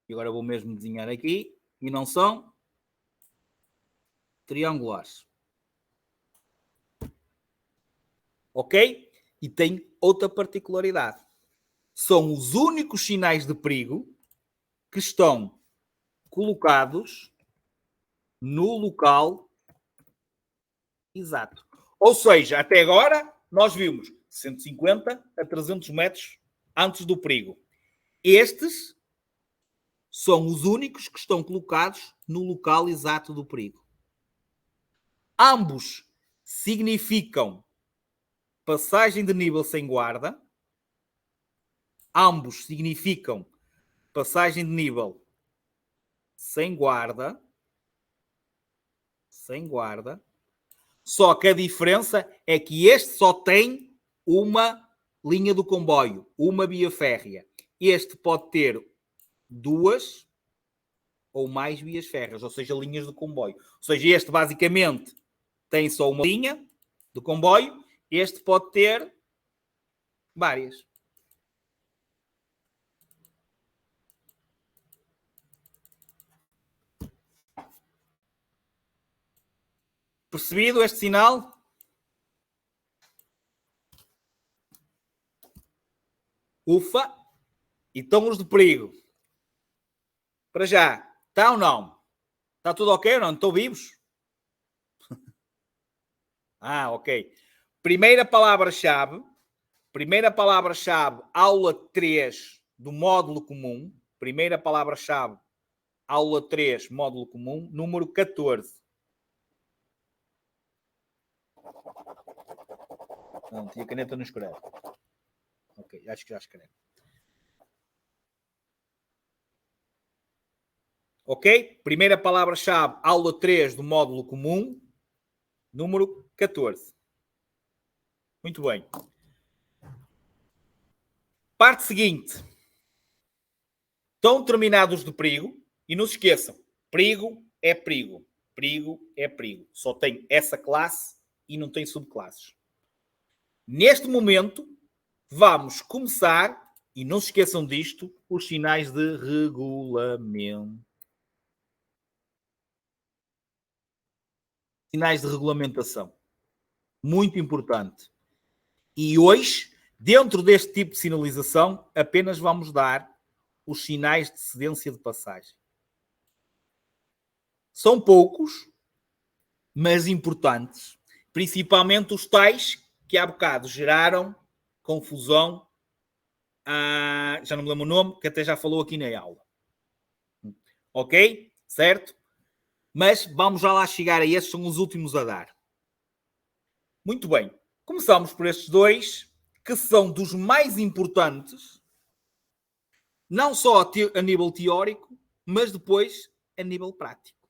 E agora vou mesmo desenhar aqui. E não são triangulares. Ok? E tem outra particularidade. São os únicos sinais de perigo que estão colocados no local exato. Ou seja, até agora nós vimos 150 a 300 metros antes do perigo. Estes são os únicos que estão colocados no local exato do perigo. Ambos significam passagem de nível sem guarda. Ambos significam passagem de nível sem guarda. Sem guarda. Só que a diferença é que este só tem uma linha do comboio, uma via férrea. Este pode ter duas ou mais vias férreas, ou seja, linhas de comboio. Ou seja, este basicamente tem só uma linha de comboio, este pode ter várias. Percebido este sinal? Ufa! E estão os de perigo. Para já, está ou não? Está tudo ok ou não? Estão vivos? Ah, ok. Primeira palavra-chave, aula 3 do módulo comum. Primeira palavra-chave, aula 3, módulo comum, número 14. Não, tinha caneta, não escreve. Ok, acho que já escreve. Ok? Primeira palavra-chave, aula 3 do módulo comum, número 14. Muito bem. Parte seguinte. Estão terminados de perigo e não se esqueçam, perigo é perigo. Perigo é perigo. Só tem essa classe e não tem subclasses. Neste momento, vamos começar, e não se esqueçam disto, os sinais de regulamento. Sinais de regulamentação. Muito importante. E hoje, dentro deste tipo de sinalização, apenas vamos dar os sinais de cedência de passagem. São poucos, mas importantes. Principalmente os tais que há bocado geraram confusão. Já não me lembro o nome, que até já falou aqui na aula. Ok? Certo? Mas vamos já lá chegar a estes, são os últimos a dar. Muito bem. Começamos por estes dois, que são dos mais importantes, não só a nível teórico, mas depois a nível prático.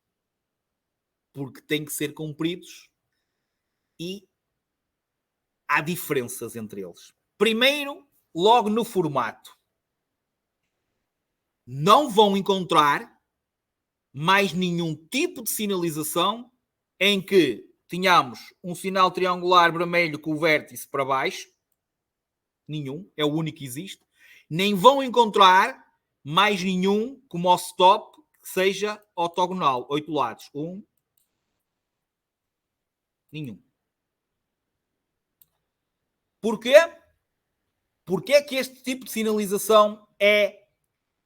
Porque têm que ser cumpridos e há diferenças entre eles. Primeiro, logo no formato. Não vão encontrar mais nenhum tipo de sinalização em que tenhamos um sinal triangular vermelho com o vértice para baixo. Nenhum. É o único que existe. Nem vão encontrar mais nenhum como o stop que seja ortogonal. 8 lados. Nenhum. Porquê? Porque é que este tipo de sinalização é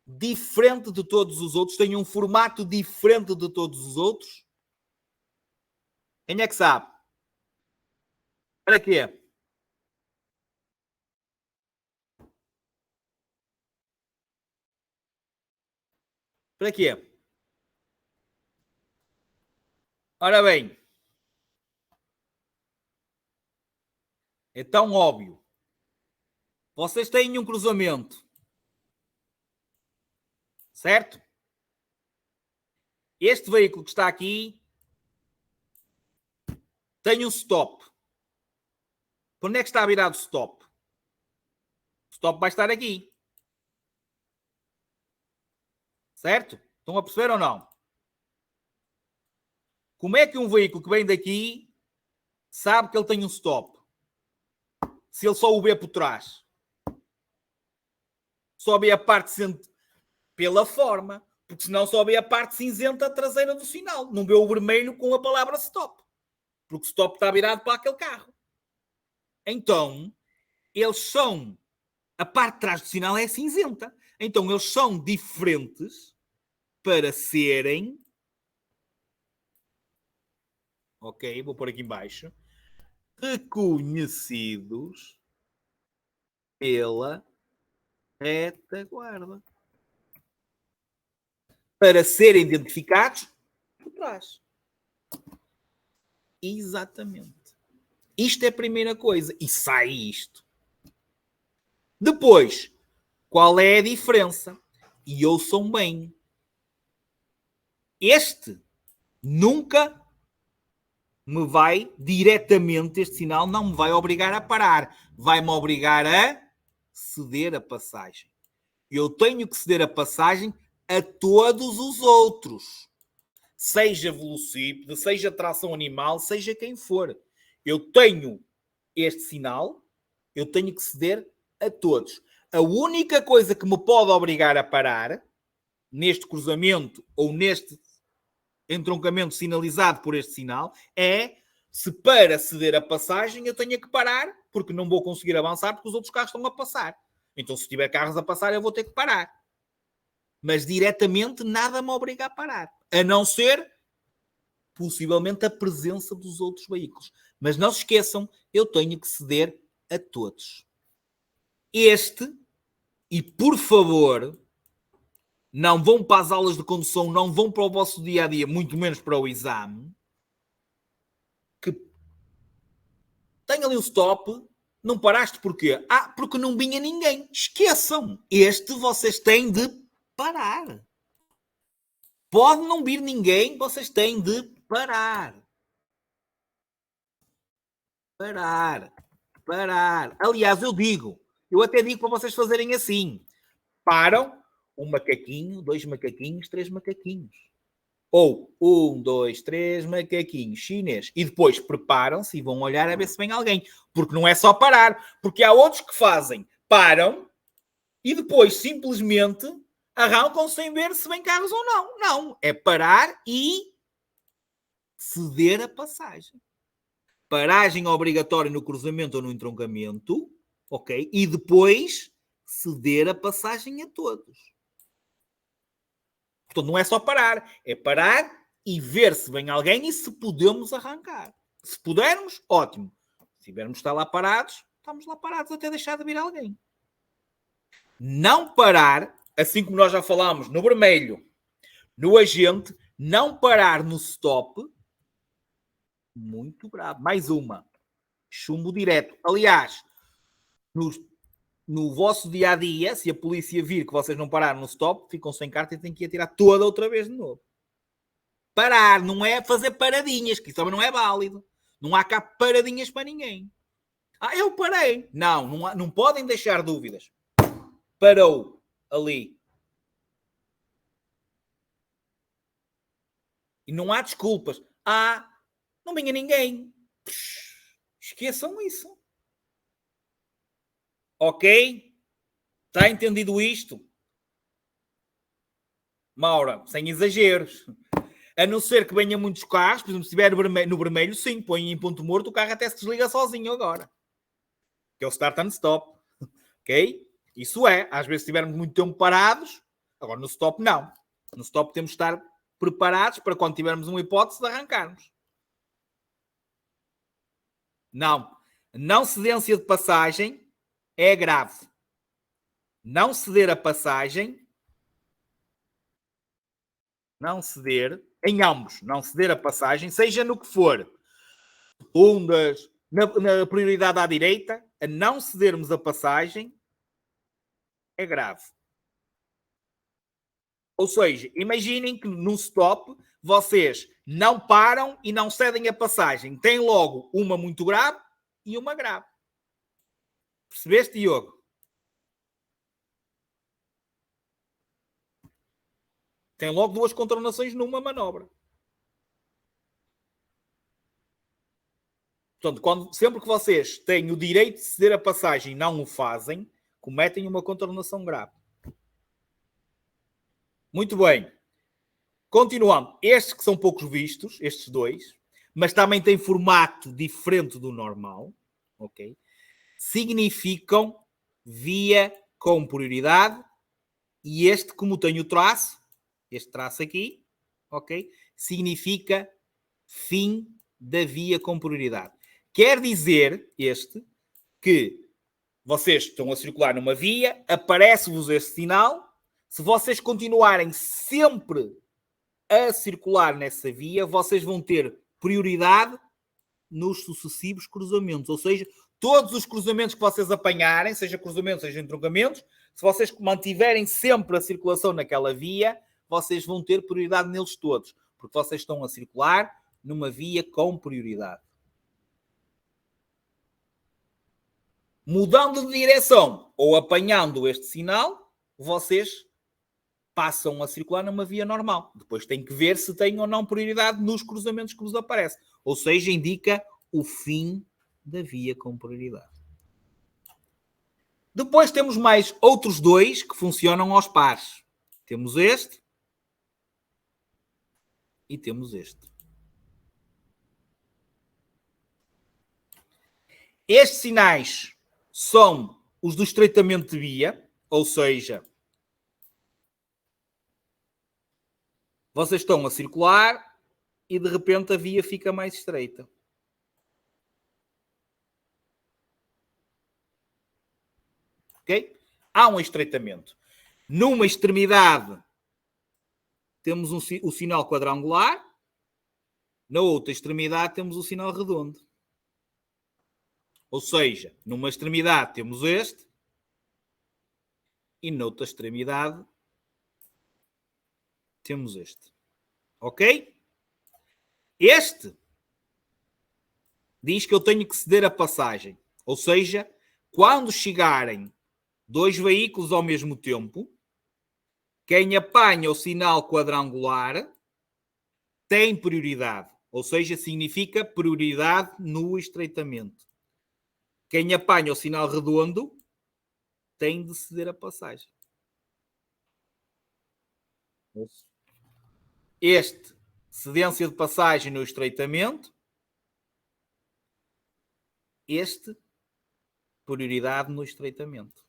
diferente de todos os outros, tem um formato diferente de todos os outros? Quem é que sabe? Para quê? Para quê? Ora bem, é tão óbvio Vocês têm um cruzamento. Certo? Este veículo que está aqui tem um stop. Para onde é que está virado o stop? O stop vai estar aqui. Certo? Estão a perceber ou não? Como é que um veículo que vem daqui sabe que ele tem um stop? Se ele só o vê por trás. Só vê a parte pela forma. Porque senão só vê a parte cinzenta traseira do sinal. Não vê o vermelho com a palavra stop. Porque o stop está virado para aquele carro. Então, eles são... A parte de trás do sinal é cinzenta. Então, eles são diferentes para serem... Ok, vou pôr aqui em baixo. Reconhecidos pela retaguarda. Para serem identificados por trás. Exatamente. Isto é a primeira coisa. E sai isto. Depois, qual é a diferença? E ouçam bem. Este nunca me vai diretamente, este sinal não me vai obrigar a parar. Vai-me obrigar a ceder a passagem. Eu tenho que ceder a passagem a todos os outros. Seja velocípede, seja tração animal, seja quem for. Eu tenho este sinal, eu tenho que ceder a todos. A única coisa que me pode obrigar a parar, neste cruzamento ou neste entroncamento sinalizado por este sinal, é se para ceder a passagem eu tenho que parar, porque não vou conseguir avançar porque os outros carros estão a passar. Então, se tiver carros a passar, eu vou ter que parar. Mas diretamente nada me obriga a parar. A não ser, possivelmente, a presença dos outros veículos. Mas não se esqueçam, eu tenho que ceder a todos. Este, e por favor, não vão para as aulas de condução, não vão para o vosso dia-a-dia, muito menos para o exame, que tem ali um stop, não paraste porquê? Porque não vinha ninguém. Esqueçam, este vocês têm de parar. Pode não vir ninguém, vocês têm de parar. Parar. Aliás, eu até digo para vocês fazerem assim. Param, um macaquinho, 2 macaquinhos, 3 macaquinhos. Ou 1, 2, 3 macaquinhos chinês. E depois preparam-se e vão olhar a ver se vem alguém. Porque não é só parar. Porque há outros que fazem. Param e depois simplesmente arrancam sem ver se vem carros ou não. Não. É parar e ceder a passagem. Paragem obrigatória no cruzamento ou no entroncamento. Ok? E depois ceder a passagem a todos. Portanto, não é só parar. É parar e ver se vem alguém e se podemos arrancar. Se pudermos, ótimo. Se tivermos de estar lá parados, estamos lá parados até deixar de vir alguém. Não parar, assim como nós já falámos, no vermelho, no agente, não parar no stop. Muito bravo. Mais uma. Chumbo direto. Aliás, no vosso dia-a-dia, se a polícia vir que vocês não pararam no stop, ficam sem carta e têm que atirar toda outra vez de novo. Parar, não é fazer paradinhas, que isso também não é válido. Não há cá paradinhas para ninguém. Eu parei. Não podem deixar dúvidas. Parou ali. E não há desculpas. Não vinha ninguém. Esqueçam isso. Ok? Está entendido isto? Maura, sem exageros. A não ser que venha muitos carros, por exemplo, se estiver no vermelho, sim, põe em ponto morto, o carro até se desliga sozinho agora. Que é o start and stop. Ok? Isso é. Às vezes, se estivermos muito tempo parados, agora no stop não. No stop temos de estar preparados para quando tivermos uma hipótese de arrancarmos. Não cedência de passagem é grave. Não ceder a passagem, não ceder, em ambos, não ceder a passagem, seja no que for, na prioridade à direita, a não cedermos a passagem, é grave. Ou seja, imaginem que num stop vocês não param e não cedem a passagem. Tem logo uma muito grave e uma grave. Percebeste, Diogo? Tem logo duas contornações numa manobra. Portanto, sempre que vocês têm o direito de ceder a passagem e não o fazem, cometem uma contornação grave. Muito bem. Continuando. Estes que são poucos vistos, estes dois, mas também têm formato diferente do normal, ok? Significam via com prioridade, e este, como tem o traço, este traço aqui, ok? Significa fim da via com prioridade. Quer dizer, este, que vocês estão a circular numa via, aparece-vos esse sinal. Se vocês continuarem sempre a circular nessa via, vocês vão ter prioridade nos sucessivos cruzamentos. Ou seja, todos os cruzamentos que vocês apanharem, seja cruzamentos, seja entroncamentos, se vocês mantiverem sempre a circulação naquela via, vocês vão ter prioridade neles todos, porque vocês estão a circular numa via com prioridade. Mudando de direção ou apanhando este sinal, vocês passam a circular numa via normal. Depois tem que ver se tem ou não prioridade nos cruzamentos que vos aparecem. Ou seja, indica o fim da via com prioridade. Depois temos mais outros dois que funcionam aos pares. Temos este e temos este. Estes sinais são os do estreitamento de via, ou seja, vocês estão a circular e de repente a via fica mais estreita. Ok? Há um estreitamento. Numa extremidade temos o sinal quadrangular, na outra extremidade temos o sinal redondo. Ou seja, numa extremidade temos este e noutra extremidade temos este. Ok? Este diz que eu tenho que ceder a passagem. Ou seja, quando chegarem dois veículos ao mesmo tempo, quem apanha o sinal quadrangular tem prioridade. Ou seja, significa prioridade no estreitamento. Quem apanha o sinal redondo tem de ceder a passagem. Este, cedência de passagem no estreitamento. Este, prioridade no estreitamento.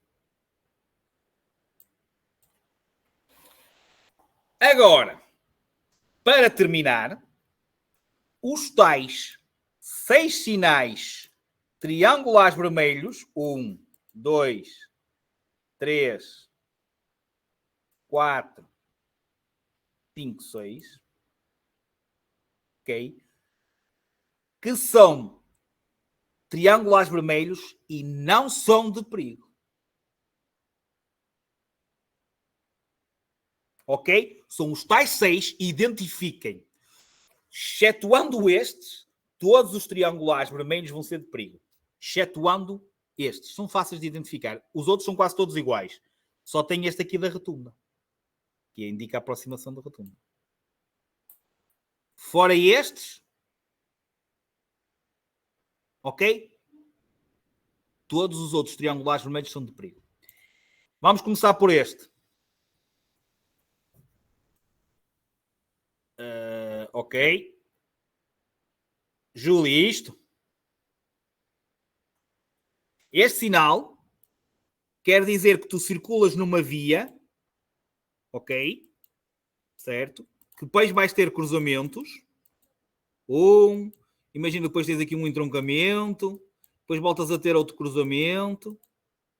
Agora, para terminar, os tais 6 sinais triangulares vermelhos, 1, 2, 3, 4, 5, 6, ok? Que são triangulares vermelhos e não são de perigo. Ok? São os tais 6, identifiquem. Excetuando estes, todos os triangulares vermelhos vão ser de perigo. Excetuando estes. São fáceis de identificar. Os outros são quase todos iguais. Só tem este aqui da rotunda, que indica a aproximação da rotunda. Fora estes, ok? Todos os outros triangulares vermelhos são de perigo. Vamos começar por este. Ok. Júlia, isto. Este sinal quer dizer que tu circulas numa via, ok? Certo? Que depois vais ter cruzamentos. Imagina, depois tens aqui um entroncamento, depois voltas a ter outro cruzamento,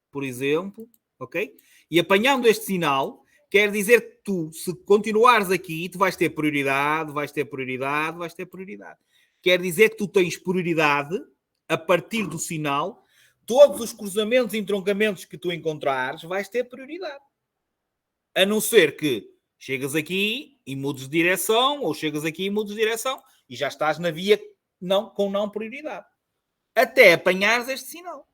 por exemplo, ok? E apanhando este sinal, quer dizer que tu, se continuares aqui, tu vais ter prioridade, vais ter prioridade, vais ter prioridade. Quer dizer que tu tens prioridade a partir do sinal. todos os cruzamentos e entroncamentos que tu encontrares, vais ter prioridade. A não ser que chegas aqui e mudes de direção, ou chegas aqui e mudes de direção, e já estás na via com não prioridade. Até apanhares este sinal.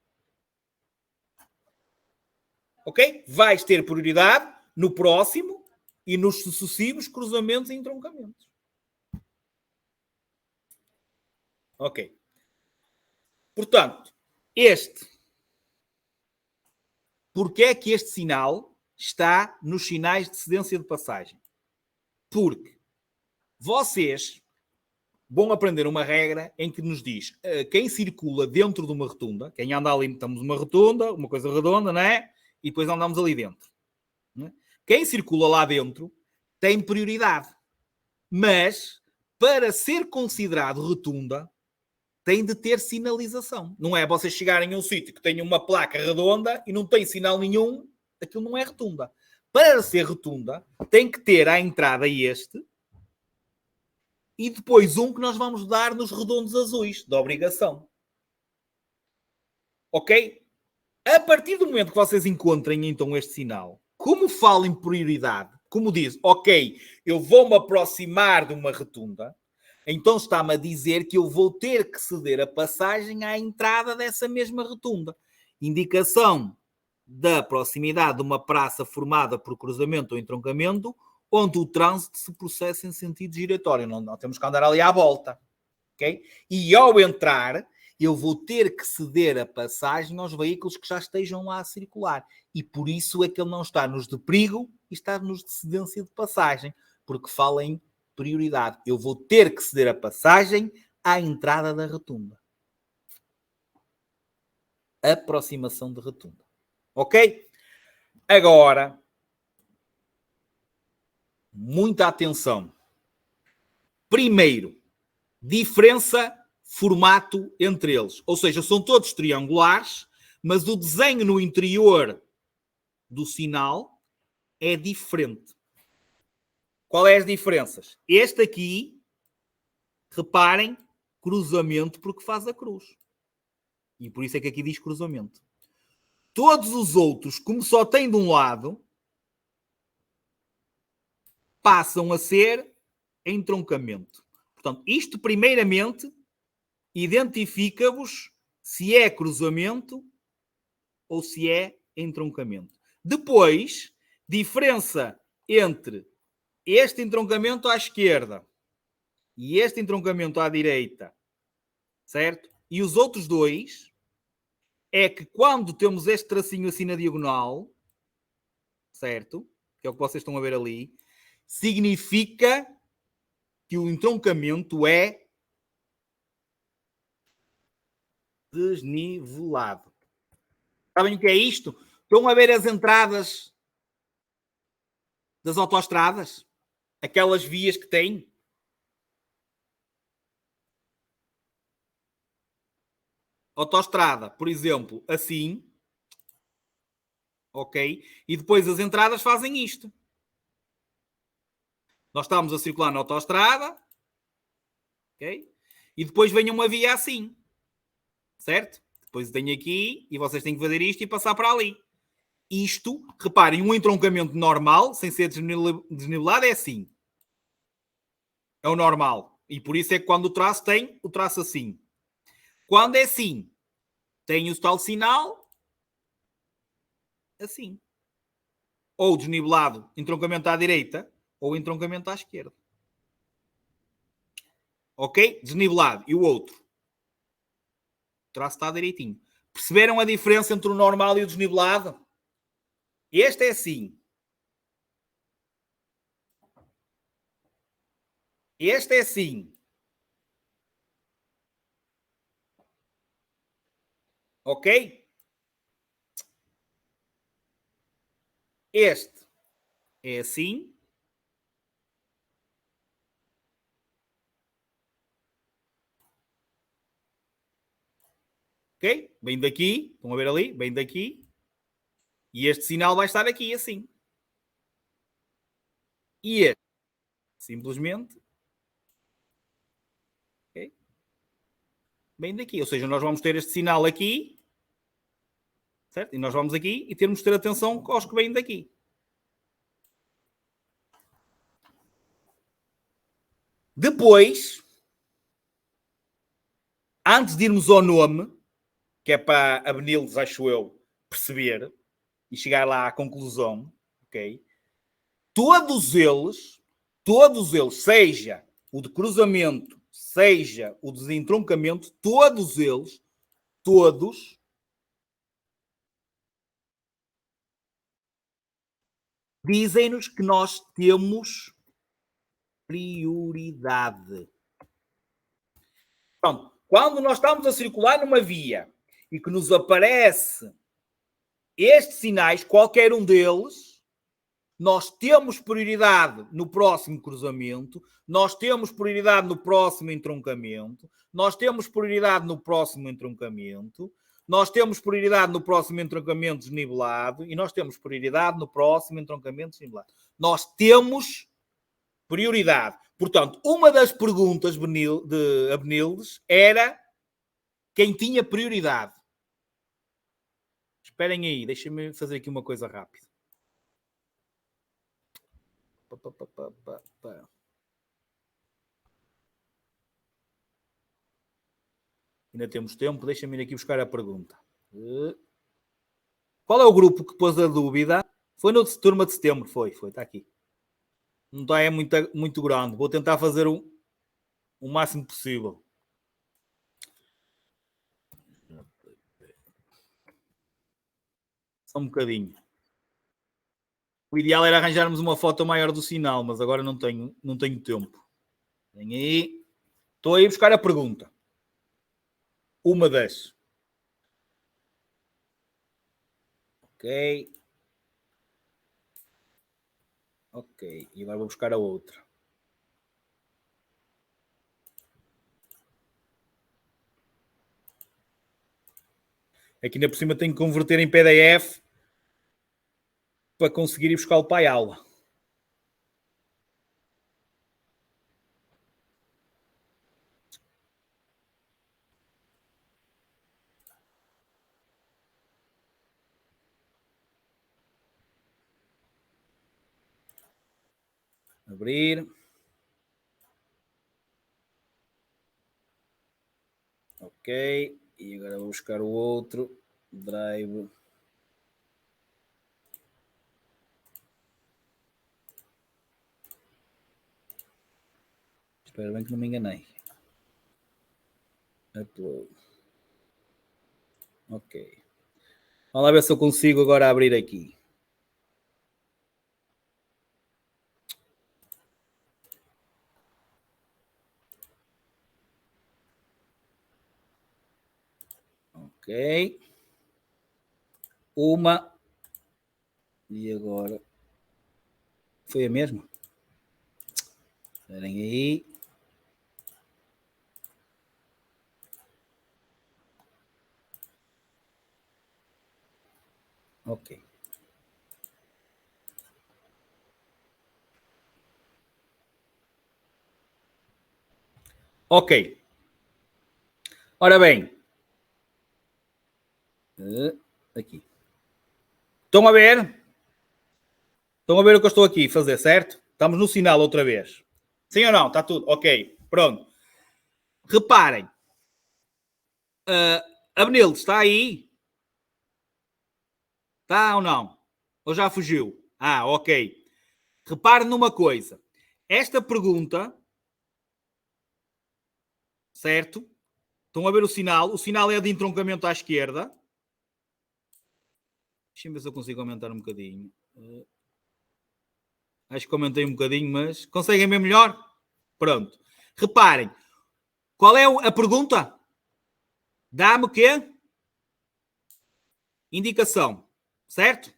Ok? Vais ter prioridade no próximo e nos sucessivos cruzamentos e entroncamentos. Ok. Portanto, porque é que este sinal está nos sinais de cedência de passagem? Porque vocês vão aprender uma regra em que nos diz quem circula dentro de uma rotunda, quem anda ali, estamos numa rotunda, uma coisa redonda, não é? E depois andamos ali dentro. Não é? Quem circula lá dentro tem prioridade. Mas, para ser considerado rotunda, tem de ter sinalização. Não é vocês chegarem a um sítio que tem uma placa redonda e não tem sinal nenhum, aquilo não é rotunda. Para ser rotunda, tem que ter à entrada este e depois um que nós vamos dar nos redondos azuis, da obrigação. Ok? A partir do momento que vocês encontrem então este sinal, como fala em prioridade, como diz, ok, eu vou-me aproximar de uma rotunda, então está-me a dizer que eu vou ter que ceder a passagem à entrada dessa mesma rotunda. Indicação da proximidade de uma praça formada por cruzamento ou entroncamento, onde o trânsito se processa em sentido giratório. Não temos que andar ali à volta. Okay? E ao entrar, eu vou ter que ceder a passagem aos veículos que já estejam lá a circular. E por isso é que ele não está nos de perigo e está nos de cedência de passagem, porque fala em prioridade. Eu vou ter que ceder a passagem à entrada da rotunda. Aproximação de rotunda. Ok? Agora, muita atenção. Primeiro, diferença formato entre eles. Ou seja, são todos triangulares, mas o desenho no interior do sinal é diferente. Qual é as diferenças? Este aqui, reparem, cruzamento porque faz a cruz. E por isso é que aqui diz cruzamento. Todos os outros, como só tem de um lado, passam a ser entroncamento. Portanto, isto primeiramente identifica-vos se é cruzamento ou se é entroncamento. Depois, diferença entre este entroncamento à esquerda e este entroncamento à direita, certo? E os outros dois é que quando temos este tracinho assim na diagonal, certo? Que é o que vocês estão a ver ali, significa que o entroncamento é desnivelado. Sabem o que é isto? Estão a ver as entradas das autoestradas? Aquelas vias que têm? Autoestrada, por exemplo, assim. Ok? E depois as entradas fazem isto. Nós estamos a circular na autoestrada. Ok? E depois vem uma via assim. Certo? Depois tenho aqui e vocês têm que fazer isto e passar para ali. Isto, reparem, um entroncamento normal, sem ser desnivelado, é assim. É o normal. E por isso é que quando o traço tem o traço assim. Quando é assim, tem o tal sinal assim. Ou desnivelado, entroncamento à direita, ou entroncamento à esquerda. Ok? Desnivelado. E o outro? O traço está direitinho. Perceberam a diferença entre o normal e o desnivelado? Este é assim. Este é assim. Ok? Este é assim. Ok? Vem daqui. Estão a ver ali? Vem daqui. E este sinal vai estar aqui assim. E este, simplesmente, okay, vem daqui. Ou seja, nós vamos ter este sinal aqui Certo? E nós vamos aqui e temos de ter atenção aos que vêm daqui. Depois, antes de irmos ao nome, que é para a Benildes, acho eu, perceber e chegar lá à conclusão, ok? Todos eles, seja o de cruzamento, seja o de entroncamento, todos eles, dizem-nos que nós temos prioridade. Pronto. Quando nós estamos a circular numa via e que nos aparece estes sinais, qualquer um deles, nós temos prioridade no próximo cruzamento, nós temos prioridade no próximo entroncamento, nós temos prioridade no próximo entroncamento, nós temos prioridade no próximo entroncamento desnivelado e nós temos prioridade no próximo entroncamento desnivelado. Nós temos prioridade. Portanto, uma das perguntas de Abenildes era quem tinha prioridade. Esperem aí, deixem-me fazer aqui uma coisa rápida. Ainda temos tempo, deixem-me ir aqui buscar a pergunta. Qual é o grupo que pôs a dúvida? Foi no turma de setembro, foi, está aqui. Não está, é muito grande. Vou tentar fazer o máximo possível. Só um bocadinho. O ideal era arranjarmos uma foto maior do sinal, mas agora não tenho tempo. Vem aí. Estou aí a buscar a pergunta. Uma das. Ok. Ok. E agora vou buscar a outra. Aqui ainda por cima tenho que converter em PDF para conseguir ir buscar o pai aula. Abrir. Ok. E agora vou buscar o outro. Drive. Espero bem que não me enganei. Upload. Ok. Vamos lá ver se eu consigo agora abrir aqui. Ok. Uma. E agora? Foi a mesma? Esperem aí. Ok. Ok. Ora bem. Aqui. Estão a ver? Estão a ver o que eu estou aqui a fazer, certo? Estamos no sinal outra vez. Sim ou não? Está tudo? Ok. Pronto. Reparem. A Benilde está aí? Está ou não? Ou já fugiu? Ah, ok. Reparem numa coisa. Esta pergunta, certo? Estão a ver o sinal? O sinal é de entroncamento à esquerda. Deixa-me ver se eu consigo aumentar um bocadinho. Acho que aumentei um bocadinho, mas conseguem ver melhor? Pronto. Reparem. Qual é a pergunta? Dá-me o quê? Indicação. Certo?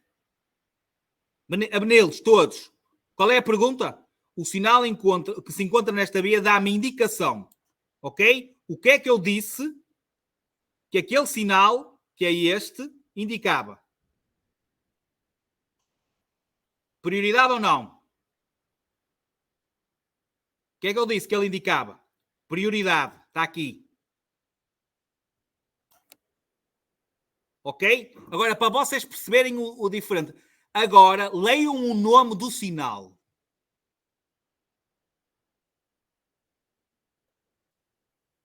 Abenelos, todos. Qual é a pergunta? O sinal que se encontra nesta via dá-me indicação. Ok? O que é que eu disse que aquele sinal, que é este, indicava? Prioridade ou não? O que é que eu disse que ele indicava? Prioridade. Está aqui. Ok? Agora, para vocês perceberem o diferente. Agora, leiam o nome do sinal.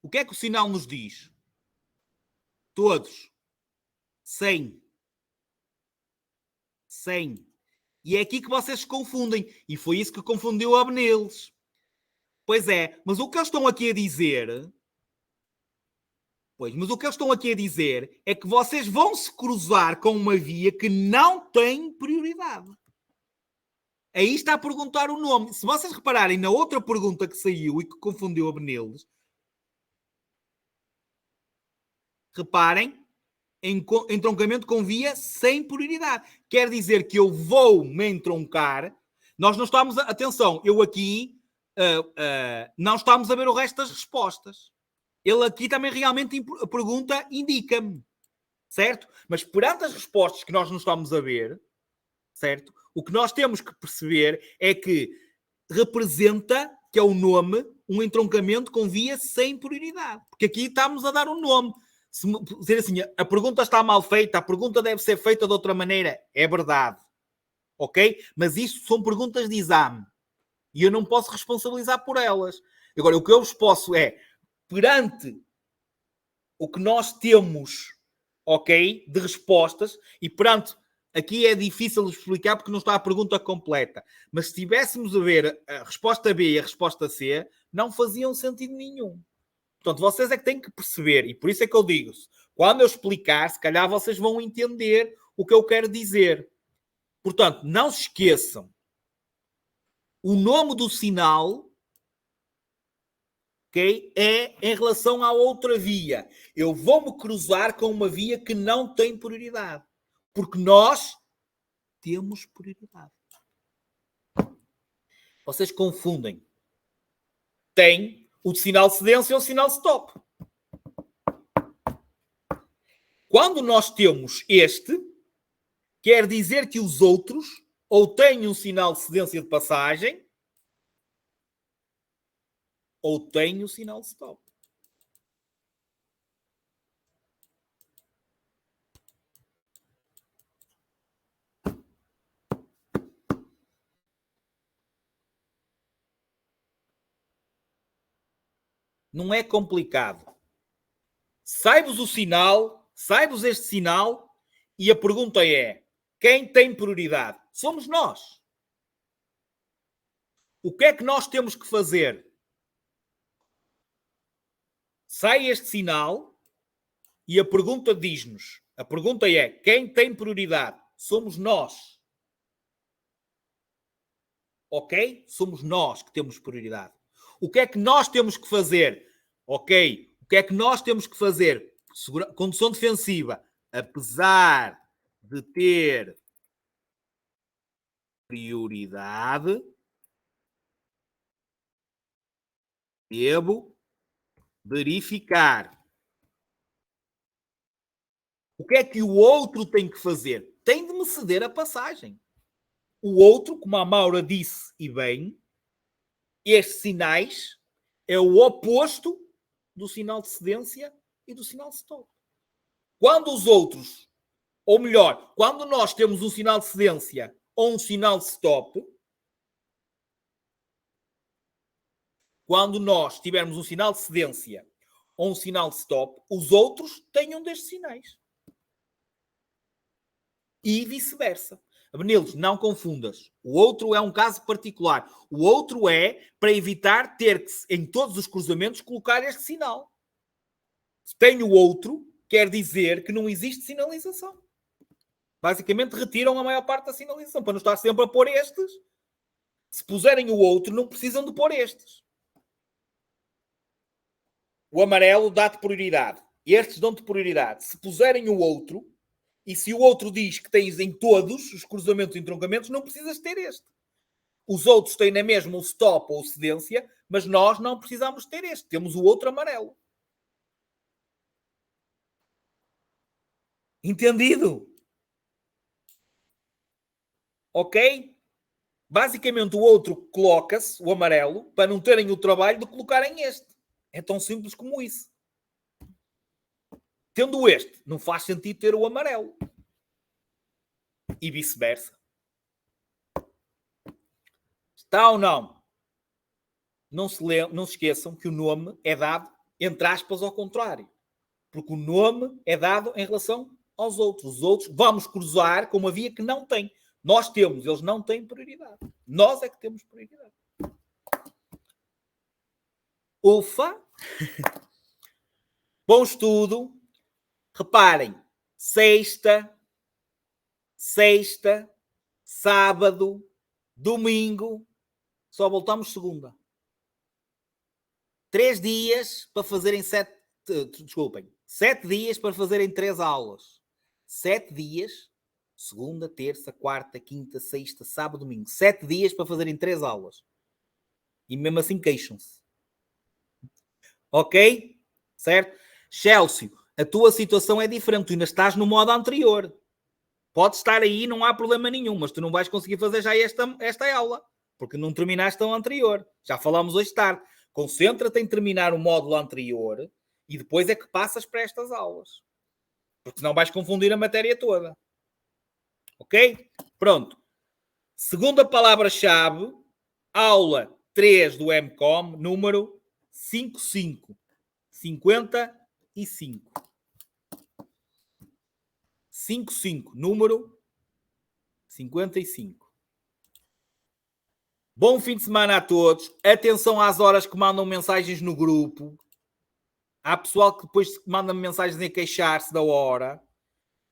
O que é que o sinal nos diz? Todos. 100. 100. E é aqui que vocês se confundem. E foi isso que confundiu a Abneles. Pois é, mas o que eles estão aqui a dizer... Pois, mas o que eles estão aqui a dizer é que vocês vão se cruzar com uma via que não tem prioridade. Aí está a perguntar o nome. Se vocês repararem na outra pergunta que saiu e que confundiu a Abneles, reparem, entroncamento com via sem prioridade. Quer dizer que eu vou me entroncar. Nós não estamos... Atenção, eu aqui não estamos a ver o resto das respostas. Ele aqui também realmente a pergunta indica-me. Certo? Mas perante as respostas que nós não estamos a ver, certo? O que nós temos que perceber é que representa, que é o nome, um entroncamento com via sem prioridade. Porque aqui estamos a dar um nome. Se dizer assim, a pergunta está mal feita, a pergunta deve ser feita de outra maneira, é verdade. Ok? Mas isto são perguntas de exame. E eu não posso responsabilizar por elas. Agora, o que eu vos posso é, perante o que nós temos, ok, de respostas, e perante, aqui é difícil de explicar porque não está a pergunta completa, mas se estivéssemos a ver a resposta B e a resposta C, não faziam sentido nenhum. Portanto, vocês é que têm que perceber, e por isso é que eu digo, quando eu explicar, se calhar vocês vão entender o que eu quero dizer. Portanto, não se esqueçam, o nome do sinal, okay, é em relação à outra via. Eu vou-me cruzar com uma via que não tem prioridade. Porque nós temos prioridade. Vocês confundem. Tem o sinal de cedência e o sinal de stop. Quando nós temos este, quer dizer que os outros ou têm um sinal de cedência de passagem ou têm o sinal de stop. Não é complicado. Sai-vos o sinal, sai-vos este sinal e a pergunta é, quem tem prioridade? Somos nós. O que é que nós temos que fazer? Sai este sinal e a pergunta diz-nos, a pergunta é, quem tem prioridade? Somos nós. Ok? Somos nós que temos prioridade. O que é que nós temos que fazer? Ok? O que é que nós temos que fazer? Condução defensiva. Apesar de ter prioridade, devo verificar. O que é que o outro tem que fazer? Tem de me ceder a passagem. O outro, como a Maura disse e bem, estes sinais é o oposto do sinal de cedência e do sinal de stop. Quando os outros, ou melhor, quando nós temos um sinal de cedência ou um sinal de stop, quando nós tivermos um sinal de cedência ou um sinal de stop, os outros têm um destes sinais. E vice-versa. Abneles, não confundas. O outro é um caso particular. O outro é para evitar ter que, em todos os cruzamentos, colocar este sinal. Se tem o outro, quer dizer que não existe sinalização. Basicamente, retiram a maior parte da sinalização, para não estar sempre a pôr estes. Se puserem o outro, não precisam de pôr estes. O amarelo dá-te prioridade. Estes dão-te prioridade. Se puserem o outro, e se o outro diz que tens em todos os cruzamentos e entroncamentos, não precisas ter este. Os outros têm na mesma o stop ou cedência, mas nós não precisamos ter este. Temos o outro amarelo. Entendido? Ok? Basicamente o outro coloca-se, o amarelo, para não terem o trabalho de colocarem este. É tão simples como isso. Tendo este, não faz sentido ter o amarelo. E vice-versa. Está ou não? Não se esqueçam que o nome é dado, entre aspas, ao contrário. Porque o nome é dado em relação aos outros. Os outros vamos cruzar com uma via que não tem. Nós temos, eles não têm prioridade. Nós é que temos prioridade. Ufa! Bom estudo. Reparem, sexta, sábado, domingo, só voltamos segunda. 3 dias para fazerem 7 dias para fazerem 3 aulas. 7 dias, segunda, terça, quarta, quinta, sexta, sábado, domingo. 7 dias para fazerem 3 aulas. E mesmo assim queixam-se. Ok? Certo? Chelsea, a tua situação é diferente. Tu ainda estás no modo anterior. Pode estar aí, não há problema nenhum, mas tu não vais conseguir fazer já esta aula, porque não terminaste a anterior. Já falámos hoje tarde. Concentra-te em terminar o módulo anterior e depois é que passas para estas aulas. Porque senão vais confundir a matéria toda. Ok? Pronto. Segunda palavra-chave, aula 3 do MCOM, número 55. 55. 55, número 55. Bom fim de semana a todos. Atenção às horas que mandam mensagens no grupo. Há pessoal que depois manda mensagens a queixar-se da hora.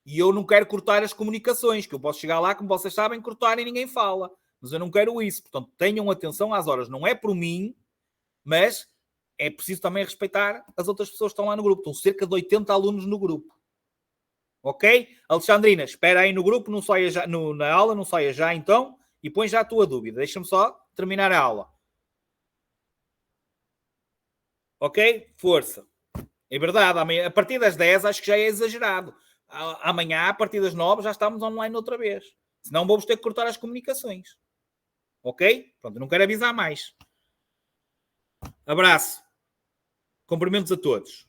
E eu não quero cortar as comunicações, que eu posso chegar lá, como vocês sabem, cortar e ninguém fala. Mas eu não quero isso. Portanto, tenham atenção às horas. Não é por mim, mas é preciso também respeitar as outras pessoas que estão lá no grupo. Estão cerca de 80 alunos no grupo. Ok? Alexandrina, espera aí no grupo, não saia já, na aula, não saia já então, e põe já a tua dúvida. Deixa-me só terminar a aula. Ok? Força. É verdade, amanhã, a partir das 10 acho que já é exagerado. Amanhã, a partir das 9, já estamos online outra vez. Senão vamos ter que cortar as comunicações. Ok? Pronto, não quero avisar mais. Abraço. Cumprimentos a todos.